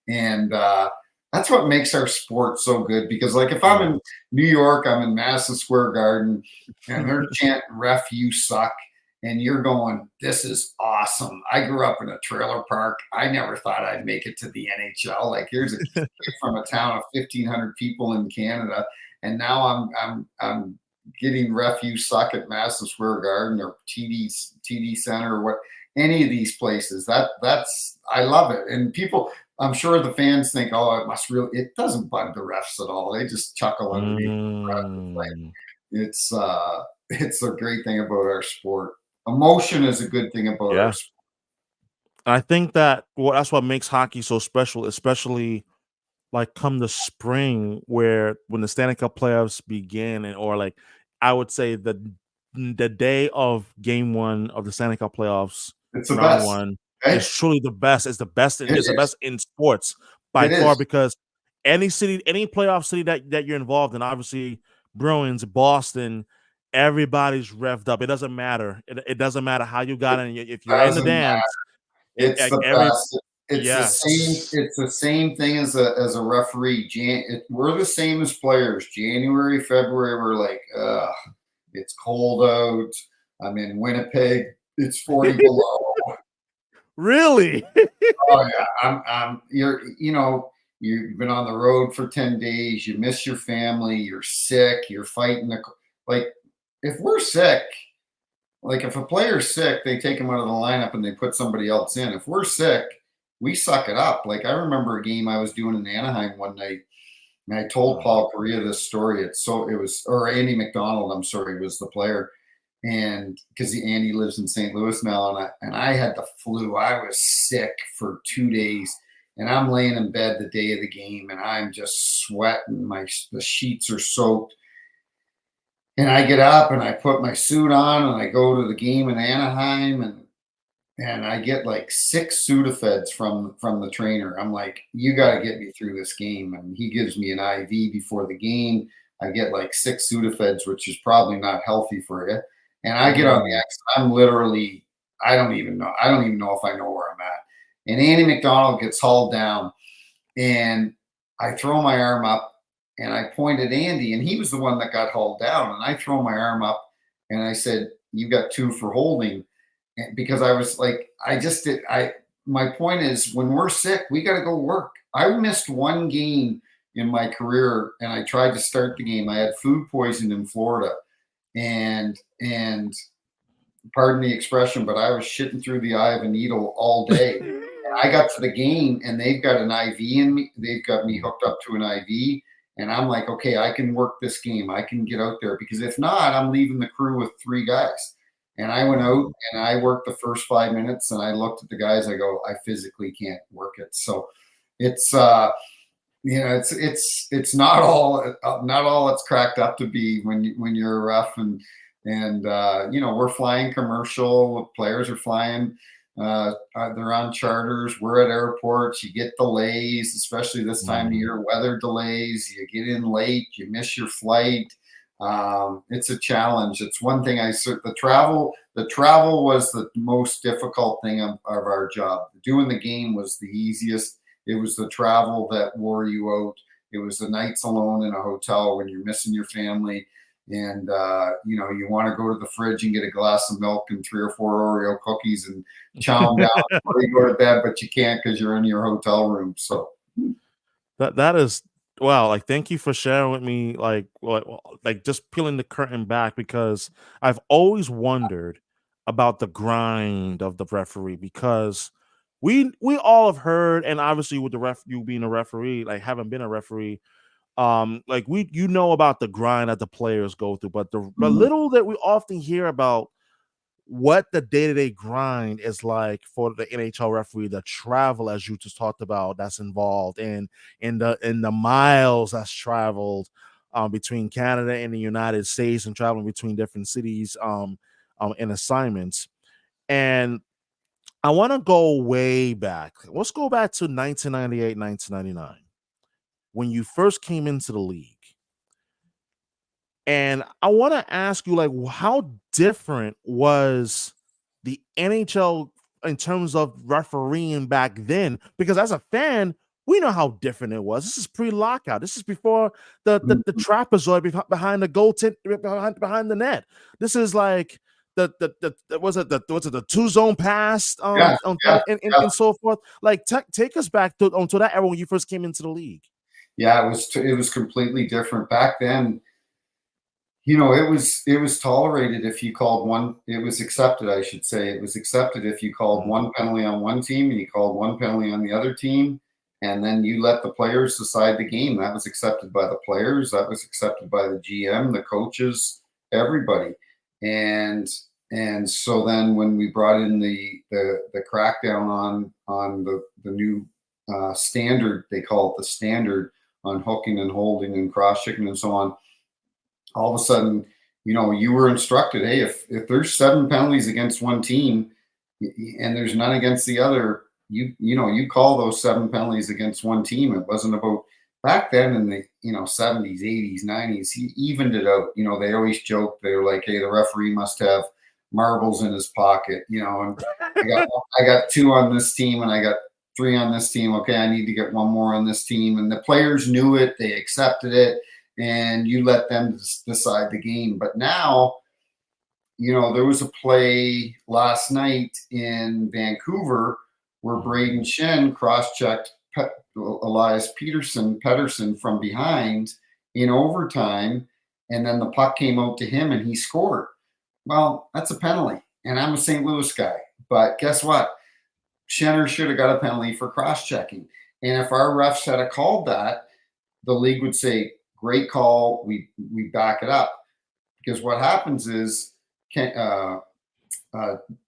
Speaker 2: and that's what makes our sport so good. Because like if I'm in New York, I'm in Madison Square Garden, and they're chanting "Ref, you suck," and you're going, "This is awesome." I grew up in a trailer park. I never thought I'd make it to the NHL. Like here's a kid from a town of 1,500 people in Canada, and now I'm getting "Ref, you suck" at Madison Square Garden or TD Center or what any of these places. That's I love it, and people. I'm sure the fans think, "Oh, it must really." It doesn't bug the refs at all. They just chuckle underneath the breath.
Speaker 1: Mm.
Speaker 2: It's a great thing about our sport. Emotion is a good thing about our
Speaker 1: Yeah.
Speaker 2: sport.
Speaker 1: I think that's what makes hockey so special, especially like come the spring where when the Stanley Cup playoffs begin, or like I would say the day of game one of the Stanley Cup playoffs,
Speaker 2: It's the
Speaker 1: round
Speaker 2: best.
Speaker 1: one, is
Speaker 2: Okay?
Speaker 1: truly the best. It's the best
Speaker 2: It
Speaker 1: it's the
Speaker 2: is.
Speaker 1: best in sports by
Speaker 2: It
Speaker 1: far,
Speaker 2: is.
Speaker 1: because any playoff city that you're involved in, obviously Bruins, Boston, everybody's revved up. It doesn't matter. It doesn't matter how you got
Speaker 2: It
Speaker 1: in. If you're in the
Speaker 2: doesn't.
Speaker 1: dance,
Speaker 2: It's
Speaker 1: like
Speaker 2: the
Speaker 1: every
Speaker 2: best. It's the same.
Speaker 1: yes.
Speaker 2: It's the same thing as a referee. We're the same as players. January, February, we're like, it's cold out. I'm in Winnipeg. It's 40 below.
Speaker 1: Really?
Speaker 2: Oh yeah, you've been on the road for 10 days. You miss your family. You're sick. You're fighting like if we're sick. Like if a player's sick, they take him out of the lineup and they put somebody else in. If we're sick, we suck it up. Like I remember a game I was doing in Anaheim one night, and I told
Speaker 1: Oh,
Speaker 2: Paul Correa this story. It was or Andy McDonald, I'm sorry, was the player, and because Andy lives in St. Louis now, and I had the flu. I was sick for 2 days, and I'm laying in bed the day of the game, and I'm just sweating. The sheets are soaked, and I get up and I put my suit on and I go to the game in Anaheim, and and I get like 6 Sudafeds from the trainer. I'm like, you got to get me through this game, and he gives me an IV before the game. I get like 6 Sudafeds, which is probably not healthy for you. And I get on the
Speaker 1: Mm.
Speaker 2: X. I'm literally, I don't even know. I don't even know if I know where I'm at. And Andy McDonald gets hauled down, and I throw my arm up, and I point at Andy, and he was the one that got hauled down. And I throw my arm up, and I said, "You got 2 for holding." Because I was like, I just did. My point is, when we're sick, we got to go work. I missed one game in my career, and I tried to start the game. I had food poisoning in Florida, and pardon the expression, but I was shitting through the eye of a needle all day. And I got to the game, and they've got an IV in me. They've got me hooked up to an IV, and I'm like, okay, I can work this game. I can get out there, because if not, I'm leaving the crew with 3 guys. And I went out and I worked the first 5 minutes, and I looked at the guys. I go, I physically can't work it. So it's it's not all it's cracked up to be when you're a ref. And we're flying commercial. Players are flying. They're on charters. We're at airports. You get delays, especially this time of year. Weather delays. You get in late. You miss your flight. It's a challenge. It's one thing. The travel was the most difficult thing of our job. Doing the game was the easiest. It was the travel that wore you out. It was the nights alone in a hotel when you're missing your family, and you want to go to the fridge and get a glass of milk and 3 or 4 Oreo cookies and chow them down before you go to bed, but you can't because you're in your hotel room. So
Speaker 1: That is wow, like, thank you for sharing with me, like, just peeling the curtain back, because I've always wondered about the grind of the referee, because we all have heard, and obviously with you being a referee, like, having been a referee, like, you know about the grind that the players go through, but the little that we often hear about what the day-to-day grind is like for the NHL referee, the travel, as you just talked about, that's involved, and in the miles that's traveled between Canada and the United States, and traveling between different cities in assignments. And I want to go way back. Let's go back to 1998, 1999, when you first came into the league. And I want to ask you, like, how different was the NHL in terms of refereeing back then? Because as a fan, we know how different it was. This is pre-lockout. This is before the trapezoid behind the goaltend, behind the net. This is like the 2 zone pass
Speaker 2: yeah, yeah, yeah,
Speaker 1: and so forth. Like, take us back to that era when you first came into the league.
Speaker 2: yeah. It was completely different back then. It was tolerated if you called one. It was accepted, I should say. It was accepted if you called one penalty on one team and you called one penalty on the other team, and then you let the players decide the game. That was accepted by the players. That was accepted by the GM, the coaches, everybody. And so then when we brought in the crackdown on the new standard, they call it the standard, on hooking and holding and cross checking and so on, all of a sudden, you were instructed, hey, if there's 7 penalties against one team and there's none against the other, you call those 7 penalties against one team. It wasn't about back then in the 70s, 80s, 90s. He evened it out. They always joke. They were like, hey, the referee must have marbles in his pocket. And I got 2 on this team and I got 3 on this team. Okay, I need to get 1 more on this team. And the players knew it. They accepted it. And you let them decide the game. But now, there was a play last night in Vancouver where Braden Shen cross-checked Elias Pedersen from behind in overtime, and then the puck came out to him and he scored. Well, that's a penalty, and I'm a St. Louis guy. But guess what? Schenner should have got a penalty for cross-checking. And if our refs had called that, the league would say, great call. We back it up, because what happens is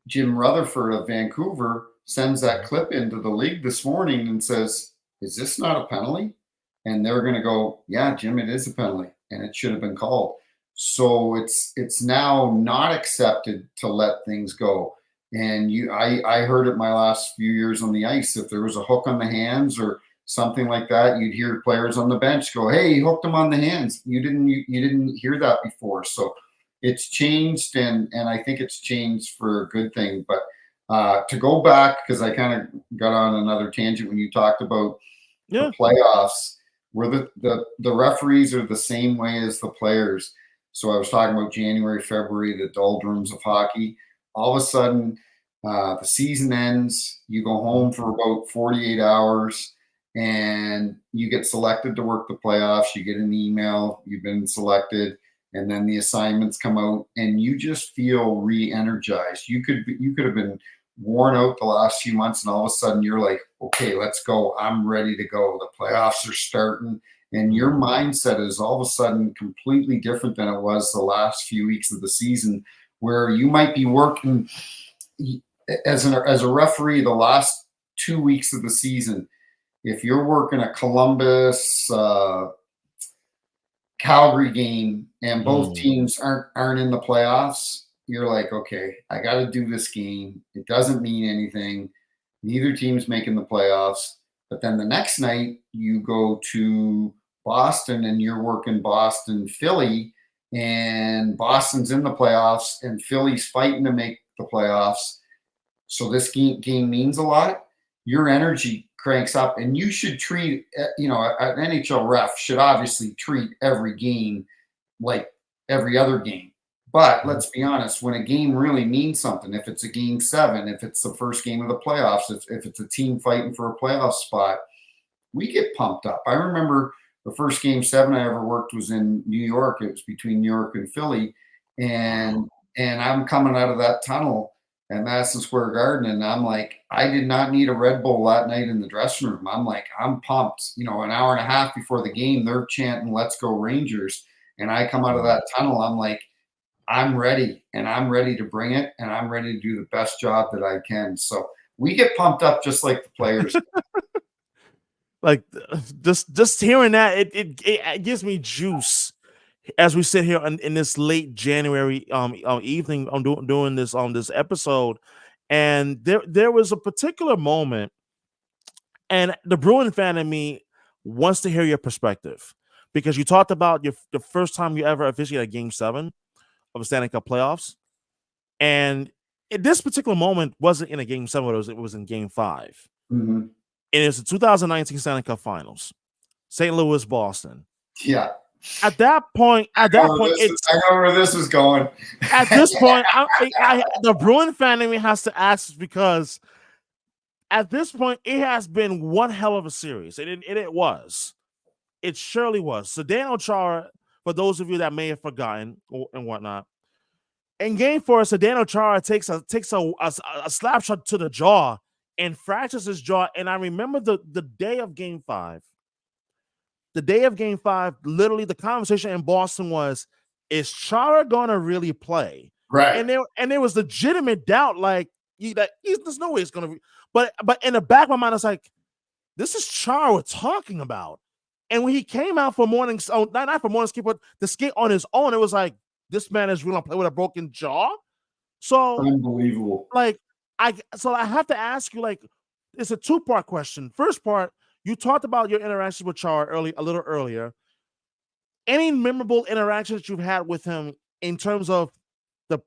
Speaker 2: Jim Rutherford of Vancouver sends that clip into the league this morning and says, "Is this not a penalty?" And they're going to go, "Yeah, Jim, it is a penalty, and it should have been called." So it's now not accepted to let things go. And I heard it my last few years on the ice. If there was a hook on the hands or something like that, you'd hear players on the bench go, "Hey, he hooked him on the hands." You didn't hear that before. So it's changed, and I think it's changed for a good thing. But to go back, because I kind of got on another tangent when you talked about the
Speaker 1: Yeah.
Speaker 2: playoffs, where the referees are the same way as the players. So I was talking about January, February, the doldrums of hockey. All of a sudden, the season ends. You go home for about 48 hours, and you get selected to work the playoffs. You get an email, you've been selected, and then the assignments come out, and you just feel re-energized. You could have been worn out the last few months, and all of a sudden you're like, okay, let's go. I'm ready to go. The playoffs are starting, and your mindset is all of a sudden completely different than it was the last few weeks of the season, where you might be working as a referee the last 2 weeks of the season. If you're working a Columbus Calgary game and both teams aren't in the playoffs, you're like, okay, I got to do this game. It doesn't mean anything. Neither team's making the playoffs. But then the next night you go to Boston and you're working Boston Philly, and Boston's in the playoffs and Philly's fighting to make the playoffs. So this game means a lot. Your energy cranks up, and you should treat, an NHL ref should obviously treat every game like every other game. But let's be honest, when a game really means something, if it's a game 7, if it's the first game of the playoffs, if it's a team fighting for a playoff spot, we get pumped up. I remember the first game 7 I ever worked was in New York. It was between New York and Philly. And I'm coming out of that tunnel at Madison Square Garden, and I'm like, I did not need a Red Bull that night in the dressing room. I'm like, I'm pumped. An hour and a half before the game, they're chanting, "Let's go Rangers." And I come out of that tunnel, I'm like, I'm ready, and I'm ready to bring it, and I'm ready to do the best job that I can. So we get pumped up just like the players.
Speaker 1: Like just hearing that, it gives me juice as we sit here in this late January evening. I'm doing this this episode, and there was a particular moment, and the Bruin fan in me wants to hear your perspective, because you talked about the first time you ever officiated a Game 7 of a Stanley Cup playoffs, and this particular moment wasn't in a Game 7; it was in Game 5.
Speaker 2: Mm-hmm.
Speaker 1: And it's the 2019 Stanley Cup Finals, St. Louis, Boston.
Speaker 2: Yeah.
Speaker 1: At that point,
Speaker 2: I know where this is going.
Speaker 1: At this point, the Bruin fan in me has to ask, because at this point, it has been one hell of a series. It was. It surely was. Zdeno Chara, for those of you that may have forgotten and whatnot, in Game 4, Zdeno Chara takes a slap shot to the jaw and fractures his jaw. And I remember the day of Game 5. The day of Game 5, literally the conversation in Boston was, is Chara gonna really play?
Speaker 2: Right.
Speaker 1: And there was legitimate doubt, like, there's no way it's gonna be. But in the back of my mind, it's like, this is Chara we're talking about. And when he came out for not for morning skate, but the skate on his own, it was like, this man is really gonna play with a broken jaw. So
Speaker 2: unbelievable.
Speaker 1: Like, I have to ask you, like, it's a 2-part question. First part, you talked about your interactions with Char a little earlier. Any memorable interactions that you've had with him in terms of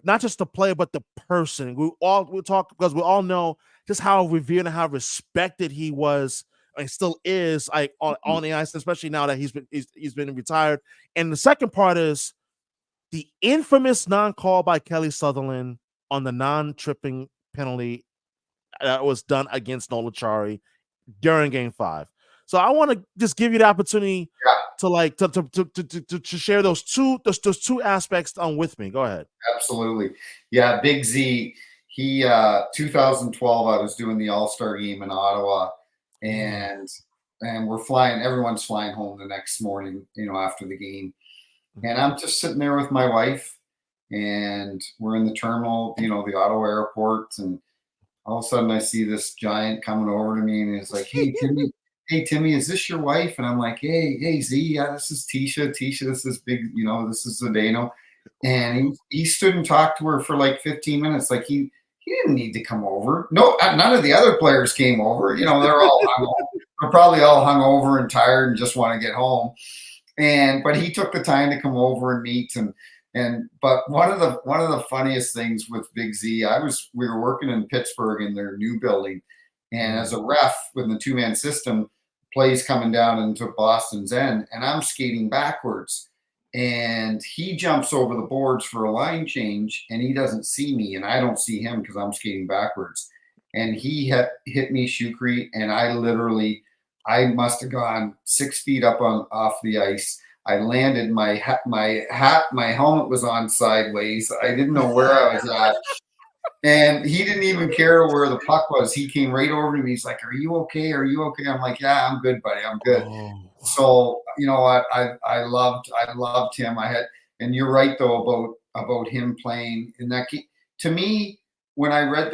Speaker 1: not just the player, but the person? We talk, because we all know just how revered and how respected he was and still is, like, on the ice, especially now that he's been retired. And the second part is the infamous non-call by Kelly Sutherland on the non-tripping penalty that was done against Noel Acciari during Game 5. So I want to just give you the opportunity to share those two aspects with me. Go ahead.
Speaker 2: Absolutely. Yeah, Big Z. He 2012, I was doing the All-Star game in Ottawa, and everyone's flying home the next morning, after the game. And I'm just sitting there with my wife, and we're in the terminal, the Ottawa airport, and all of a sudden I see this giant coming over to me, and he's like, "Hey, Timmy, is this your wife?" And I'm like, "Hey, Z, yeah, this is Tisha. This is Big, this is Zdeno." And he stood and talked to her for like 15 minutes. Like he he didn't need to come over. No, none of the other players came over. You know, they're probably all hungover and tired and just want to get home. But he took the time to come over and meet but one of the funniest things with Big Z, we were working in Pittsburgh in their new building, and as a ref with the 2-man system, plays coming down into Boston's end, and I'm skating backwards, and he jumps over the boards for a line change, and he doesn't see me, and I don't see him because I'm skating backwards, and he hit me shukri, and I must have gone 6 feet up off the ice. I landed, my helmet was on sideways. I didn't know where I was at. And he didn't even care where the puck was. He came right over to me. He's like, "Are you okay? Are you okay?" I'm like, "Yeah, I'm good, buddy. I'm good."
Speaker 1: Oh.
Speaker 2: So, you know what? I loved him. And you're right though about him playing in that game. To me, when I read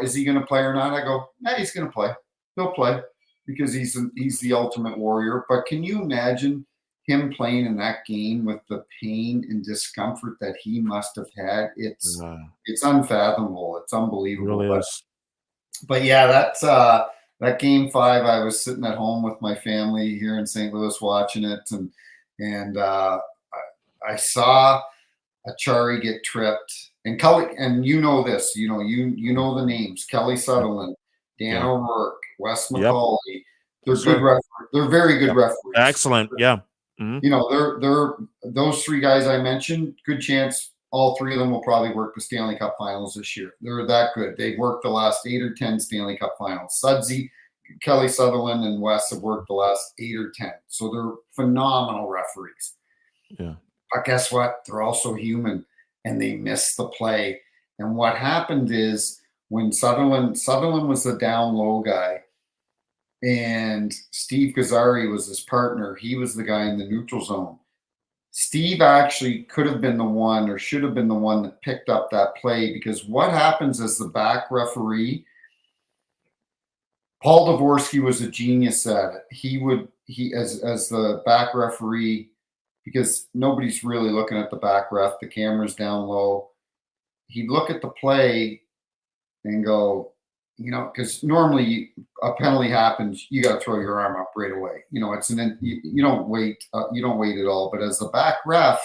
Speaker 2: is he going to play or not? I go, "Yeah, he's going to play. He'll play because he's the ultimate warrior." But can you imagine him playing in that game with the pain and discomfort that he must have had? It's unfathomable. It's unbelievable.
Speaker 1: It really is.
Speaker 2: But yeah, that's that game 5. I was sitting at home with my family here in St. Louis watching it, and I saw Achari get tripped. And Kelly, and you know this, you know the names: Kelly Sutherland, Dan O'Rourke, Wes McCauley. They're good referees. They're very good referees.
Speaker 1: Excellent. Yeah.
Speaker 2: You know, they're those 3 guys I mentioned. Good chance all 3 of them will probably work the Stanley Cup Finals this year. They're that good. They've worked the last 8 or 10 Stanley Cup Finals. Sudsy, Kelly Sutherland, and Wes have worked the last 8 or 10. So they're phenomenal referees.
Speaker 1: Yeah.
Speaker 2: But guess what? They're also human, and they miss the play. And what happened is when Sutherland was the down low guy, and Steve Gazzari was his partner. He was the guy in the neutral zone. Steve actually could have been the one, or should have been the one, that picked up that play, because what happens as the back referee, Paul Dvorsky was a genius at it. He as the back referee, because nobody's really looking at the back ref, the camera's down low, he'd look at the play and go, because normally a penalty happens, you got to throw your arm up right away. You don't wait. You don't wait at all. But as the back ref,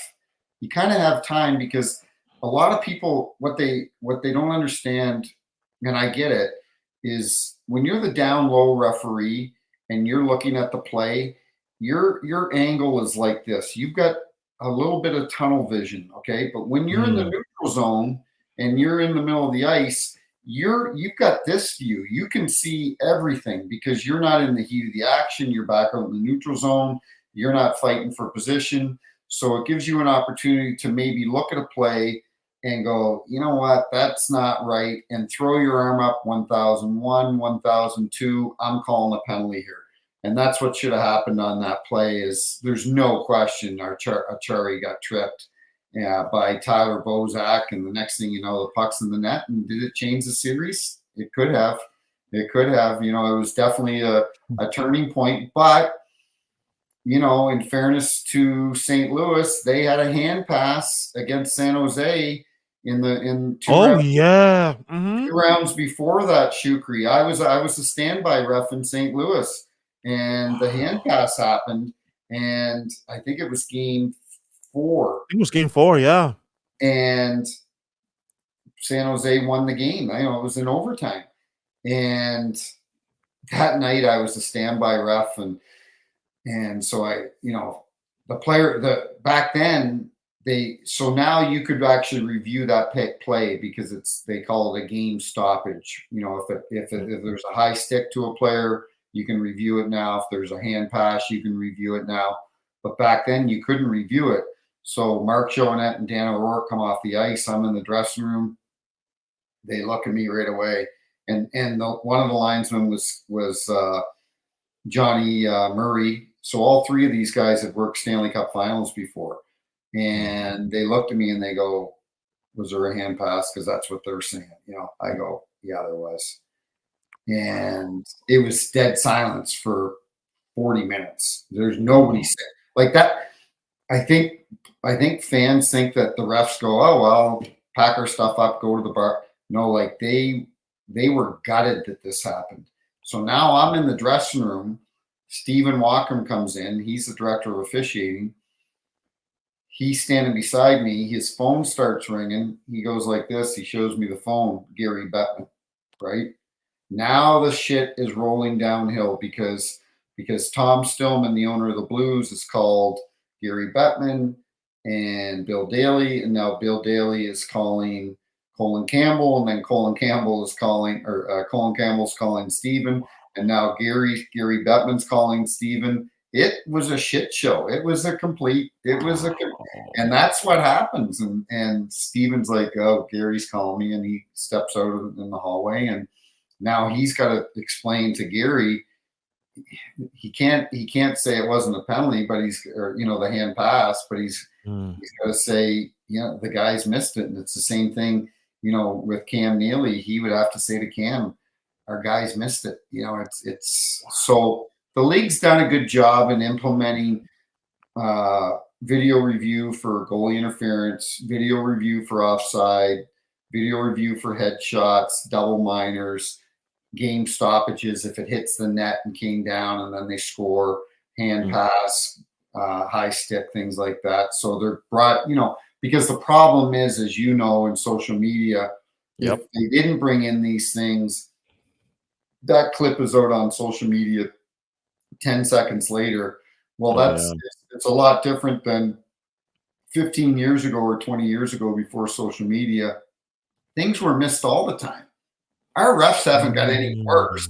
Speaker 2: you kind of have time, because a lot of people, what they don't understand, and I get it, is when you're the down low referee and you're looking at the play, your angle is like this. You've got a little bit of tunnel vision, okay? But when you're in the neutral zone and you're in the middle of the ice, you've got this view. You can see everything because you're not in the heat of the action. You're back out in the neutral zone. You're not fighting for position. So it gives you an opportunity to maybe look at a play and go, you know what, that's not right, and throw your arm up 1001, 1002. I'm calling a penalty here. And that's what should have happened on that play. Is there's no question Achari got tripped by Tyler Bozak, and the next thing you know, the puck's in the net. And did it change the series? It could have. It could have. It was definitely a turning point. But in fairness to St. Louis, they had a hand pass against San Jose in two rounds before that. Shukri, I was a standby ref in St. Louis, and the hand pass happened, and I think it was game 4.
Speaker 1: It was game 4, yeah.
Speaker 2: And San Jose won the game. It was in overtime. And that night I was a standby ref, and so back then so now you could actually review that play, because they call it a game stoppage. If there's a high stick to a player, you can review it now. If there's a hand pass, you can review it now. But back then you couldn't review it. So Mark Joannette and Dan O'Rourke come off the ice. I'm in the dressing room. They look at me right away. And one of the linesmen was Johnny Murray. So all 3 of these guys had worked Stanley Cup Finals before. And they looked at me and they go, "Was there a hand pass?" Because that's what they're saying. I go, "Yeah, there was." And it was dead silence for 40 minutes. There's nobody saying like that. I think fans think that the refs go, "Oh, well, pack our stuff up, go to the bar." No, like they were gutted that this happened. So now I'm in the dressing room. Stephen Walker comes in. He's the director of officiating. He's standing beside me. His phone starts ringing. He goes like this. He shows me the phone, Gary Bettman, right? Now the shit is rolling downhill because Tom Stillman, the owner of the Blues, is called Gary Bettman and Bill Daly, and now Bill Daly is calling Colin Campbell, and then Colin Campbell's calling Stephen, and now Gary Bettman's calling Stephen. It was a shit show. And that's what happens. And Stephen's like, oh, Gary's calling me, and he steps out in the hallway, and now he's got to explain to Gary. He can't say it wasn't a penalty, but the hand pass, but he's got to say, the guys missed it. And it's the same thing, with Cam Neely. He would have to say to Cam, our guys missed it. It's so the league's done a good job in implementing video review for goalie interference, video review for offside, video review for headshots, double minors, game stoppages if it hits the net and came down and then they score, hand pass, high stick, things like that. So they're brought, because the problem is, as you know, in social media, if they didn't bring in these things, that clip is out on social media 10 seconds later. Well, it's a lot different than 15 years ago or 20 years ago before social media. Things were missed all the time. Our refs haven't got any worse.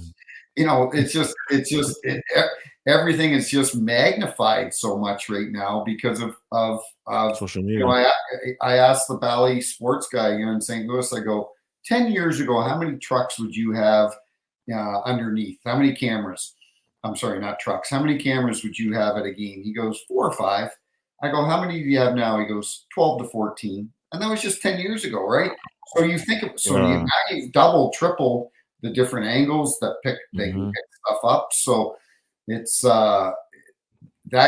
Speaker 2: Everything is just magnified so much right now because of
Speaker 1: social media.
Speaker 2: I asked the Bally sports guy here in St. Louis, I go, 10 years ago, how many trucks would you have underneath? How many cameras? I'm sorry, not trucks. How many cameras would you have at a game? He goes, 4 or 5. I go, how many do you have now? He goes, 12 to 14. And that was just 10 years ago, right? So you think of, now you've double, triple the different angles that they can pick stuff up. So it's that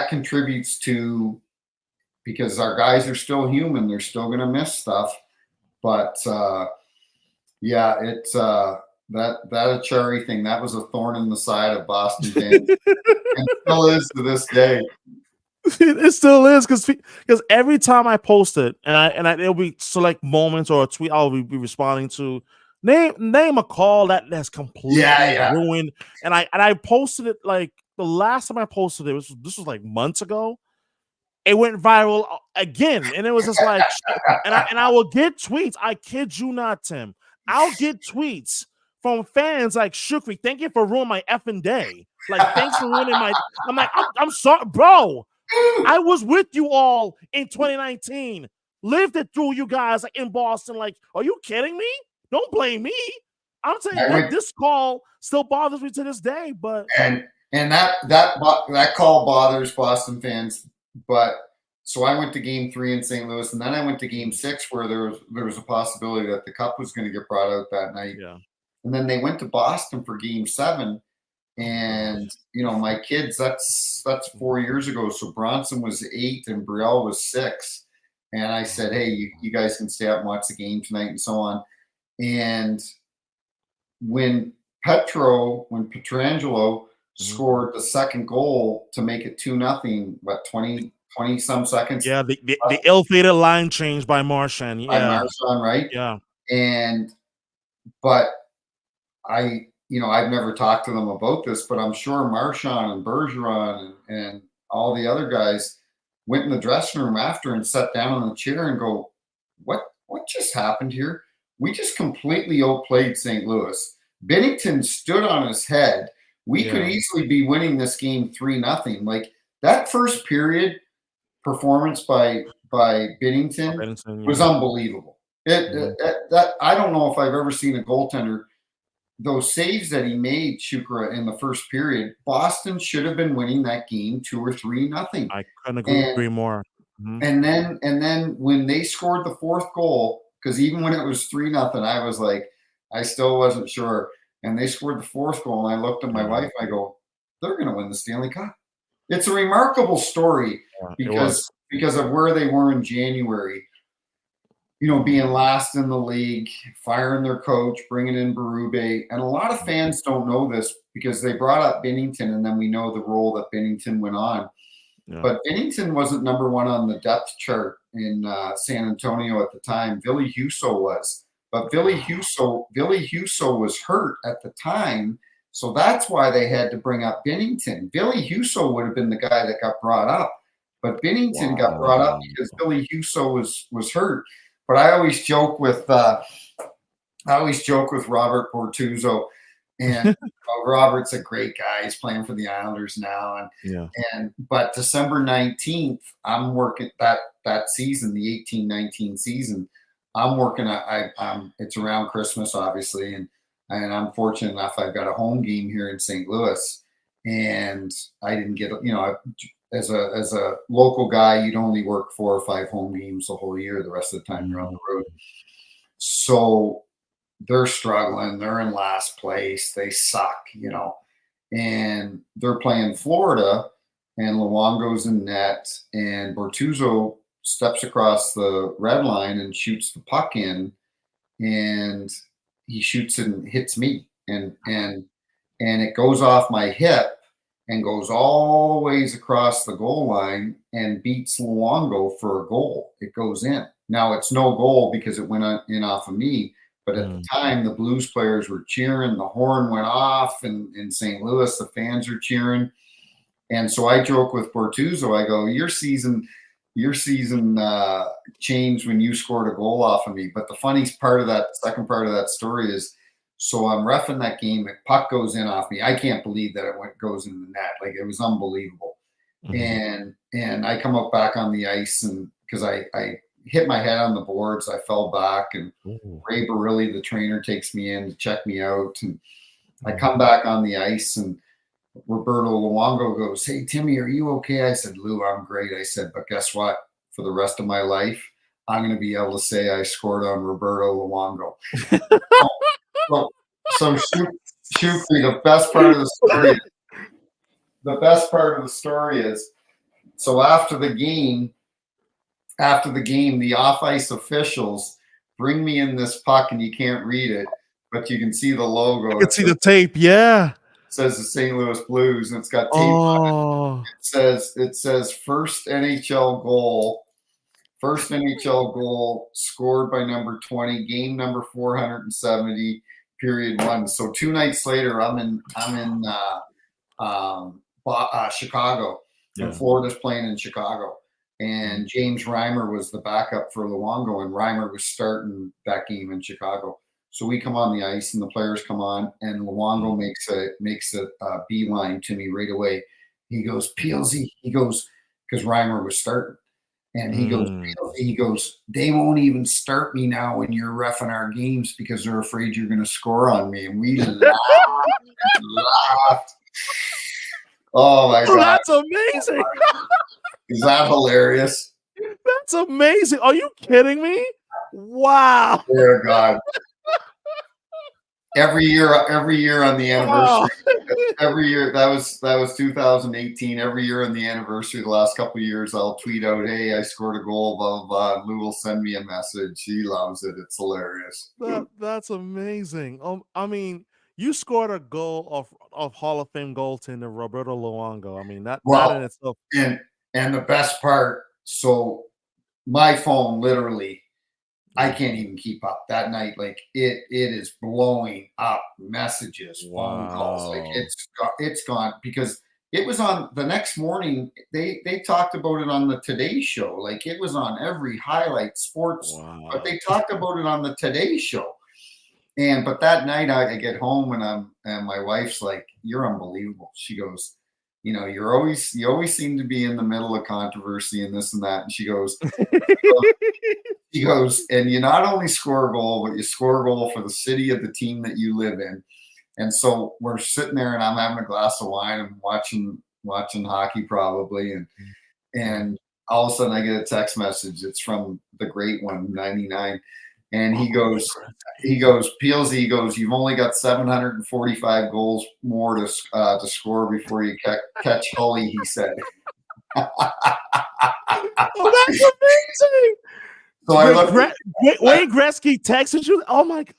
Speaker 2: contributes to, because our guys are still human, they're still going to miss stuff. But it's that Achari thing, that was a thorn in the side of Boston fans, and still is to this day.
Speaker 1: It still is, because every time I post it, and it'll be select moments or a tweet I'll be responding to, name a call that's completely ruined. And I posted it, like the last time I posted it this was like months ago. It went viral again, and it was just like, and I will get tweets. I kid you not, Tim. I'll get tweets from fans like, Shukri, thank you for ruining my effing day. Like, thanks for ruining my. I'm like, I'm sorry, bro. I was with you all in 2019. Lived it through, you guys, like in Boston. Like, are you kidding me? Don't blame me. I'm saying that this call still bothers me to this day. But
Speaker 2: and that call bothers Boston fans. But so I went to Game 3 in St. Louis, and then I went to Game 6 where there was a possibility that the Cup was going to get brought out that night.
Speaker 1: Yeah.
Speaker 2: And then they went to Boston for Game 7. And my kids, that's 4 years ago. So Bronson was 8 and Brielle was 6. And I said, hey, you guys can stay up and watch the game tonight and so on. And when Pietrangelo scored the second goal to make it 2-0, 20 some seconds.
Speaker 1: Yeah, the ill-fated line change by Marchand.
Speaker 2: By Marchand, right?
Speaker 1: Yeah.
Speaker 2: But I've never talked to them about this, but I'm sure Marchand and Bergeron and all the other guys went in the dressing room after and sat down on the chair and go, what just happened here? We just completely outplayed St. Louis. Binnington stood on his head. We could easily be winning this game 3-0. Like, that first period performance by Binnington was unbelievable. That I don't know if I've ever seen a goaltender. Those saves that he made, Shukra, in the first period, Boston should have been winning that game 2 or 3-0.
Speaker 1: I couldn't agree more.
Speaker 2: And then when they scored the fourth goal, because even when it was 3-0, I was like, I still wasn't sure. And they scored the fourth goal, and I looked at my wife. I go, they're going to win the Stanley Cup. It's a remarkable story because of where they were in January. being last in the league, firing their coach, bringing in Berube. And a lot of fans don't know this because they brought up Binnington, and then we know the role that Binnington went on.
Speaker 1: Yeah.
Speaker 2: But Binnington wasn't number one on the depth chart in San Antonio at the time. Ville Husso was. But Ville Husso was hurt at the time. So that's why they had to bring up Binnington. Ville Husso would have been the guy that got brought up. But Binnington got brought up because Ville Husso was hurt. But I always joke with Robert Bortuzzo, and Robert's a great guy. He's playing for the Islanders now, but December 19th, I'm working that season, the 18-19 season. I'm working. It's around Christmas, obviously, and I'm fortunate enough. I've got a home game here in St. Louis, and I didn't get as a local guy, you'd only work 4 or 5 home games the whole year. The rest of the time you're on the road. So they're struggling. They're in last place. They suck, and they're playing Florida, and Luongo's in net, and Bortuzzo steps across the red line and shoots the puck in, and he shoots and hits me, and it goes off my hip and goes all the ways across the goal line and beats Luongo for a goal. It goes in. Now, it's no goal because it went in off of me, but at the time, the Blues players were cheering. The horn went off in St. Louis. The fans are cheering. And so I joke with Bortuzzo. I go, your season changed when you scored a goal off of me. But the funniest part of that, second part of that story is, so I'm reffing that game. The puck goes in off me. I can't believe that it goes in the net. Like, it was unbelievable. And I come up back on the ice, and because I hit my head on the boards, I fell back, and Ray Barilli, the trainer, takes me in to check me out. And I come back on the ice, and Roberto Luongo goes, "Hey, Timmy, are you okay?" I said, "Lou, I'm great." I said, "But guess what? For the rest of my life, I'm going to be able to say I scored on Roberto Luongo." So shoot me. The best part of the story is, so after the game, the off-ice officials bring me in this puck, and you can't read it, but you can see the logo.
Speaker 1: You can see the tape, yeah.
Speaker 2: It says the St. Louis Blues, and it's got tape on it. It says first NHL goal scored by number 20, game number 470, period 1. So 2 nights later, I'm in Chicago, and Florida's playing in Chicago. And James Reimer was the backup for Luongo, and Reimer was starting that game in Chicago. So we come on the ice, and the players come on, and Luongo makes a beeline to me right away. He goes, "Peelsy," he goes, because Reimer was starting. And he goes, "Peelsy," he goes, "They won't even start me now when you're reffing our games because they're afraid you're going to score on me." And we laughed. Oh, my God.
Speaker 1: That's amazing.
Speaker 2: Is that hilarious?
Speaker 1: That's amazing. Are you kidding me? Wow.
Speaker 2: Dear God. Every year on the anniversary. Every year, that was 2018. Every year on the anniversary, the last couple of years, I'll tweet out, "Hey, I scored a goal, blah, blah, blah." And Lou will send me a message. He loves it. It's hilarious.
Speaker 1: That's amazing. I mean, you scored a goal of Hall of Fame goaltender Roberto Luongo. I mean, that in itself.
Speaker 2: And the best part, so my phone literally, I can't even keep up that night. Like, it is blowing up messages, phone calls. Like, it's gone because it was on the next morning. They talked about it on the Today Show. Like, it was on every highlight sports, but they talked about it on the Today Show. But that night I get home, and my wife's like, "You're unbelievable." She goes, "You always seem to be in the middle of controversy and this and that." And she goes, "And you not only score a goal, but you score a goal for the city of the team that you live in." And so we're sitting there, and I'm having a glass of wine and watching hockey probably. And all of a sudden I get a text message. It's from the great one, 99. And he goes, "Peelsy," he goes, "You've only got 745 goals more to score before you catch Hully," he said.
Speaker 1: Oh, that's amazing.
Speaker 2: So I looked.
Speaker 1: Wayne Gretzky texted you. Oh my god!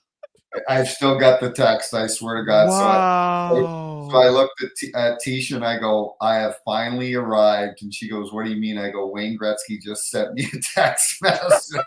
Speaker 2: I've still got the text. I swear to God. So I
Speaker 1: Wow.
Speaker 2: looked at Tisha and I go, I have finally arrived. And she goes, what do you mean? I go, Wayne Gretzky just sent me a text message.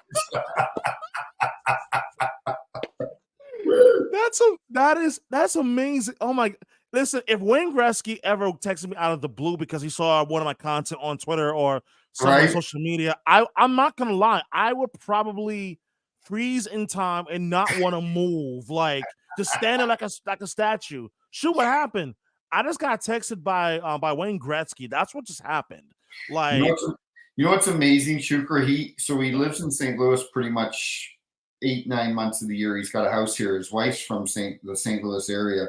Speaker 1: That's amazing. Oh my! Listen, if Wayne Gretzky ever texted me out of the blue because he saw one of my content on Twitter or some on
Speaker 2: Right?
Speaker 1: social media, I'm not gonna lie, I would probably freeze in time and not want to move, like just standing like a statue. Shoot, what happened? I just got texted by Wayne Gretzky. That's what just happened.
Speaker 2: You know
Speaker 1: Like,
Speaker 2: what's you know what's amazing, Shukra? He lives in St. Louis pretty much 8-9 months of the year. He's got a house here. His wife's from the St. Louis area,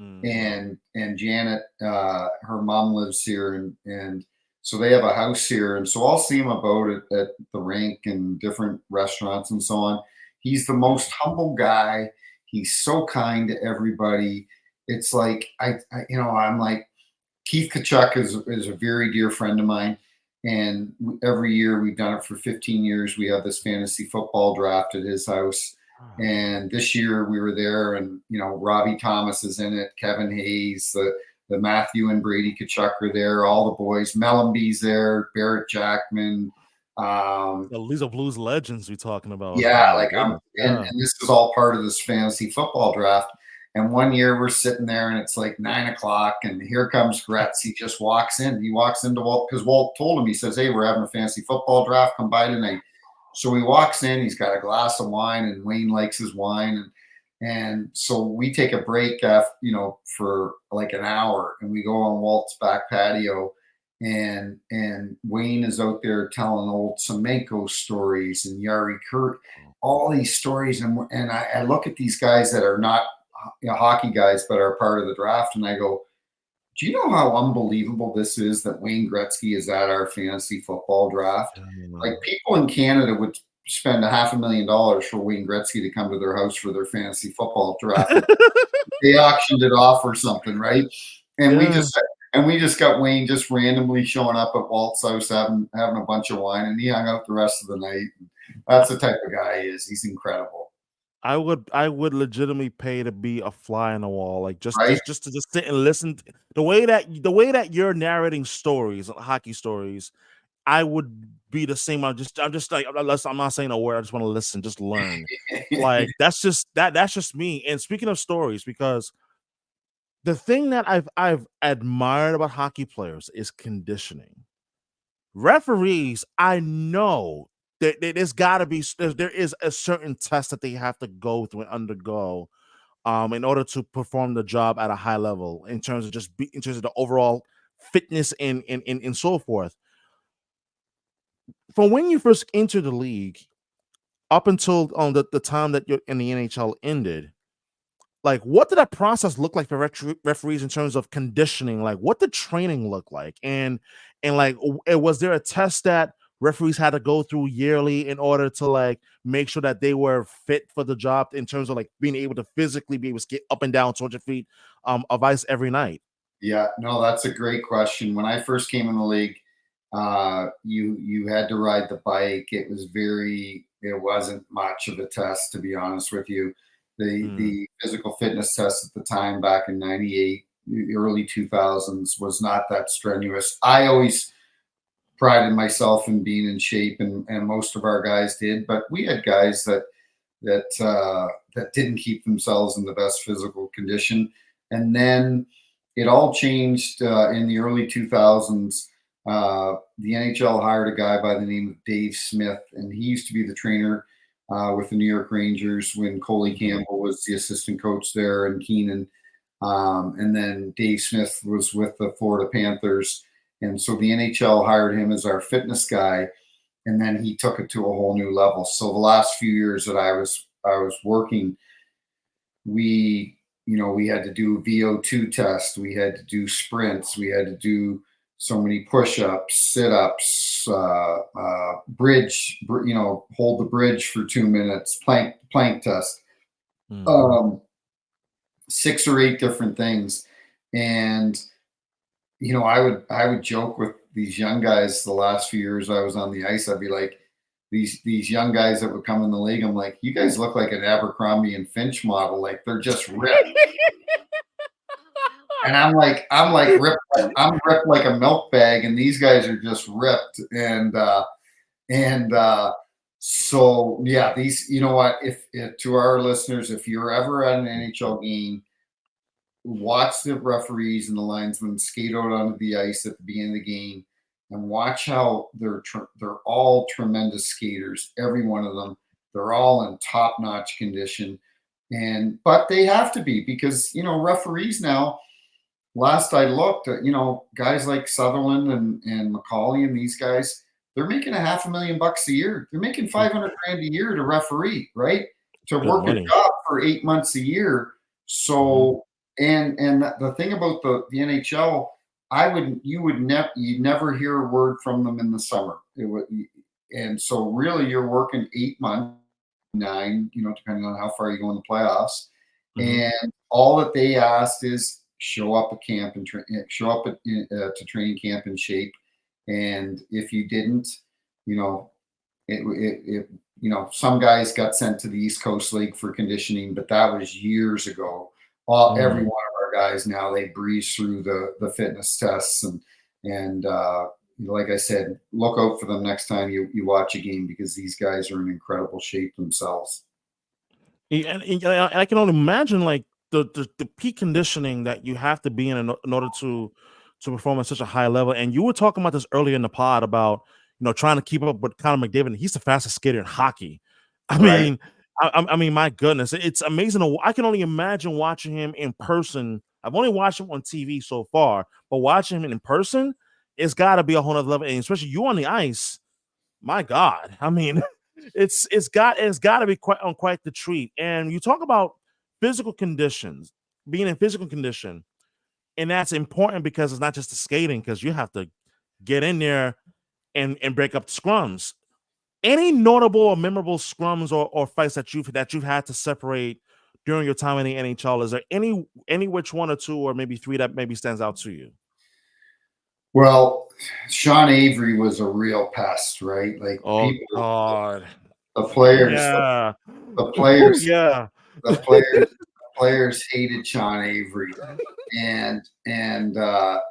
Speaker 1: mhm.
Speaker 2: and Janet, her mom lives here, and so they have a house here, and so I'll see him about it at the rink and different restaurants and so on. He's the most humble guy. He's so kind to everybody. It's like I'm like Keith Kachuk is a very dear friend of mine, and every year we've done it for 15 years. We have this fantasy football draft at his house, and this year we were there, and Robbie Thomas is in it, Kevin Hayes, the Matthew and Brady Kachuk are there, all the boys, Mellenby's there, Barrett Jackman.
Speaker 1: These are Blues legends we're talking about. Oh
Speaker 2: Yeah,
Speaker 1: my
Speaker 2: like
Speaker 1: goodness.
Speaker 2: and
Speaker 1: Yeah.
Speaker 2: this is all part of this fantasy football draft. And one year we're sitting there and it's like 9 o'clock, and here comes Gretz. He just walks in. He walks into Walt because Walt told him, he says, hey, we're having a fantasy football draft. Come by tonight. So he walks in, he's got a glass of wine, and Wayne likes his wine. And so we take a break after, for like an hour, and we go on Walt's back patio, and Wayne is out there telling old Semenko stories and Yari Kurt, all these stories, and I look at these guys that are not hockey guys but are part of the draft, and I go, do you know how unbelievable this is that Wayne Gretzky is at our fantasy football draft? Like, people in Canada would spend $500,000 for Wayne Gretzky to come to their house for their fantasy football draft. They auctioned it off or something, right? And we
Speaker 1: Yeah.
Speaker 2: just got Wayne just randomly showing up at Walt's house having a bunch of wine, and he hung out the rest of the night. That's the type of guy he is. He's incredible,
Speaker 1: I would legitimately pay to be a fly on the wall, like just
Speaker 2: right?
Speaker 1: just just to just sit and listen. The way that you're narrating stories, hockey stories, I would be the same. I'm just like, I'm not saying a word. I just want to listen, just learn. Like that's just me. And speaking of stories, because the thing that I've admired about hockey players is conditioning. Referees, I know that there's got to be there is a certain test that they have to go through and undergo in order to perform the job at a high level in terms of in terms of the overall fitness and so forth. From when you first entered the league up until the time that you're in the NHL ended, like what did that process look like for referees in terms of conditioning? Like what did training look like? And like was there a test that referees had to go through yearly in order to like make sure that they were fit for the job in terms of like being able to physically be able to get up and down 200 feet of ice every night?
Speaker 2: Yeah, no, that's a great question. When I first came in the league, you had to ride the bike. It wasn't much of a test, to be honest with you.
Speaker 1: Mm,
Speaker 2: The physical fitness test at the time back in '98, the early 2000s, was not that strenuous. I always prided myself in being in shape, and most of our guys did, but we had guys that didn't keep themselves in the best physical condition. And then it all changed in the early 2000s. The NHL hired a guy by the name of Dave Smith, and he used to be the trainer with the New York Rangers when Coley
Speaker 1: mhm.
Speaker 2: Campbell was the assistant coach there, and Keenan. And then Dave Smith was with the Florida Panthers. And so the NHL hired him as our fitness guy, and then he took it to a whole new level. So the last few years that I was working, we had to do VO2 tests, we had to do sprints, we had to do so many push-ups, sit-ups, bridge, hold the bridge for 2 minutes, plank test,
Speaker 1: Mm.
Speaker 2: um, 6 or 8 different things. And I would joke with these young guys the last few years I was on the ice. I'd be like, these young guys that would come in the league. I'm like, you guys look like an Abercrombie and Finch model. Like they're just ripped. And I'm ripped. I'm ripped like a milk bag, and these guys are just ripped. And so yeah, these. You know what? If to our listeners, if you're ever at an NHL game, watch the referees and the linesmen skate out onto the ice at the beginning of the game, and watch how they're all tremendous skaters. Every one of them. They're all in top notch condition, but they have to be because referees now. Last I looked, guys like Sutherland and McCauley and these guys, they're making $500,000 a year. They're making 500 grand a year to referee, right? To
Speaker 1: Good
Speaker 2: work
Speaker 1: money.
Speaker 2: a job for 8 months a year. So, and the thing about the NHL, you'd never hear a word from them in the summer. And so really you're working 8 months, 9, depending on how far you go in the playoffs. And all that they asked is show up at camp and show up to training camp in shape. And if you didn't, some guys got sent to the East Coast League for conditioning, but that was years ago. Every one of our guys now, they breeze through the fitness tests and like I said, look out for them next time you watch a game because these guys are in incredible shape themselves.
Speaker 1: And I can only imagine like the peak conditioning that you have to be in order to perform at such a high level. And you were talking about this earlier in the pod about trying to keep up with Connor McDavid. He's the fastest skater in hockey. I mean, I mean, my goodness, it's amazing. I can only imagine watching him in person. I've only watched him on TV so far, but watching him in person, it's got to be a whole nother level. And especially you on the ice, my God. I mean, it's got to be quite the treat. And you talk about physical conditions, being in physical condition, and that's important because it's not just the skating, because you have to get in there and break up the scrums. Any notable or memorable scrums or fights that you've had to separate during your time in the NHL? Is there any which one or two or maybe three that maybe stands out to you?
Speaker 2: Well, Sean Avery was a real pest, right? Like
Speaker 1: Oh God.
Speaker 2: the players,
Speaker 1: Yeah.
Speaker 2: the players,
Speaker 1: Yeah.
Speaker 2: the players hated Sean Avery, and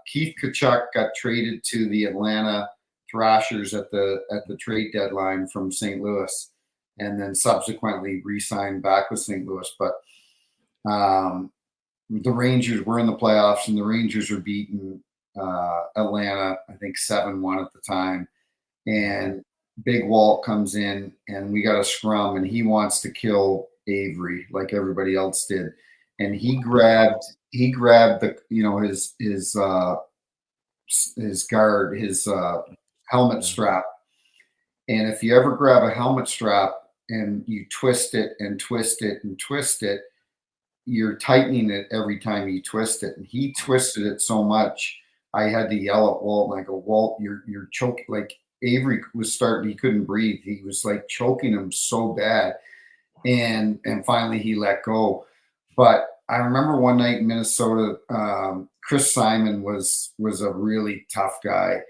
Speaker 2: Keith Tkachuk got traded to the Atlanta Thrashers at the trade deadline from St. Louis, and then subsequently re-signed back with St. Louis. But the Rangers were in the playoffs, and the Rangers were beating Atlanta, I think 7-1 at the time, and Big Walt comes in, and we got a scrum, and he wants to kill Avery like everybody else did, and he grabbed the his guard, his helmet strap, and if you ever grab a helmet strap and you twist it and twist it and twist it, you're tightening it every time you twist it, and he twisted it so much I had to yell at Walt, and I go, Walt, you're choking. Like Avery was starting, he couldn't breathe. He was like choking him so bad. And finally he let go. But I remember one night in Minnesota, Chris Simon was a really tough guy.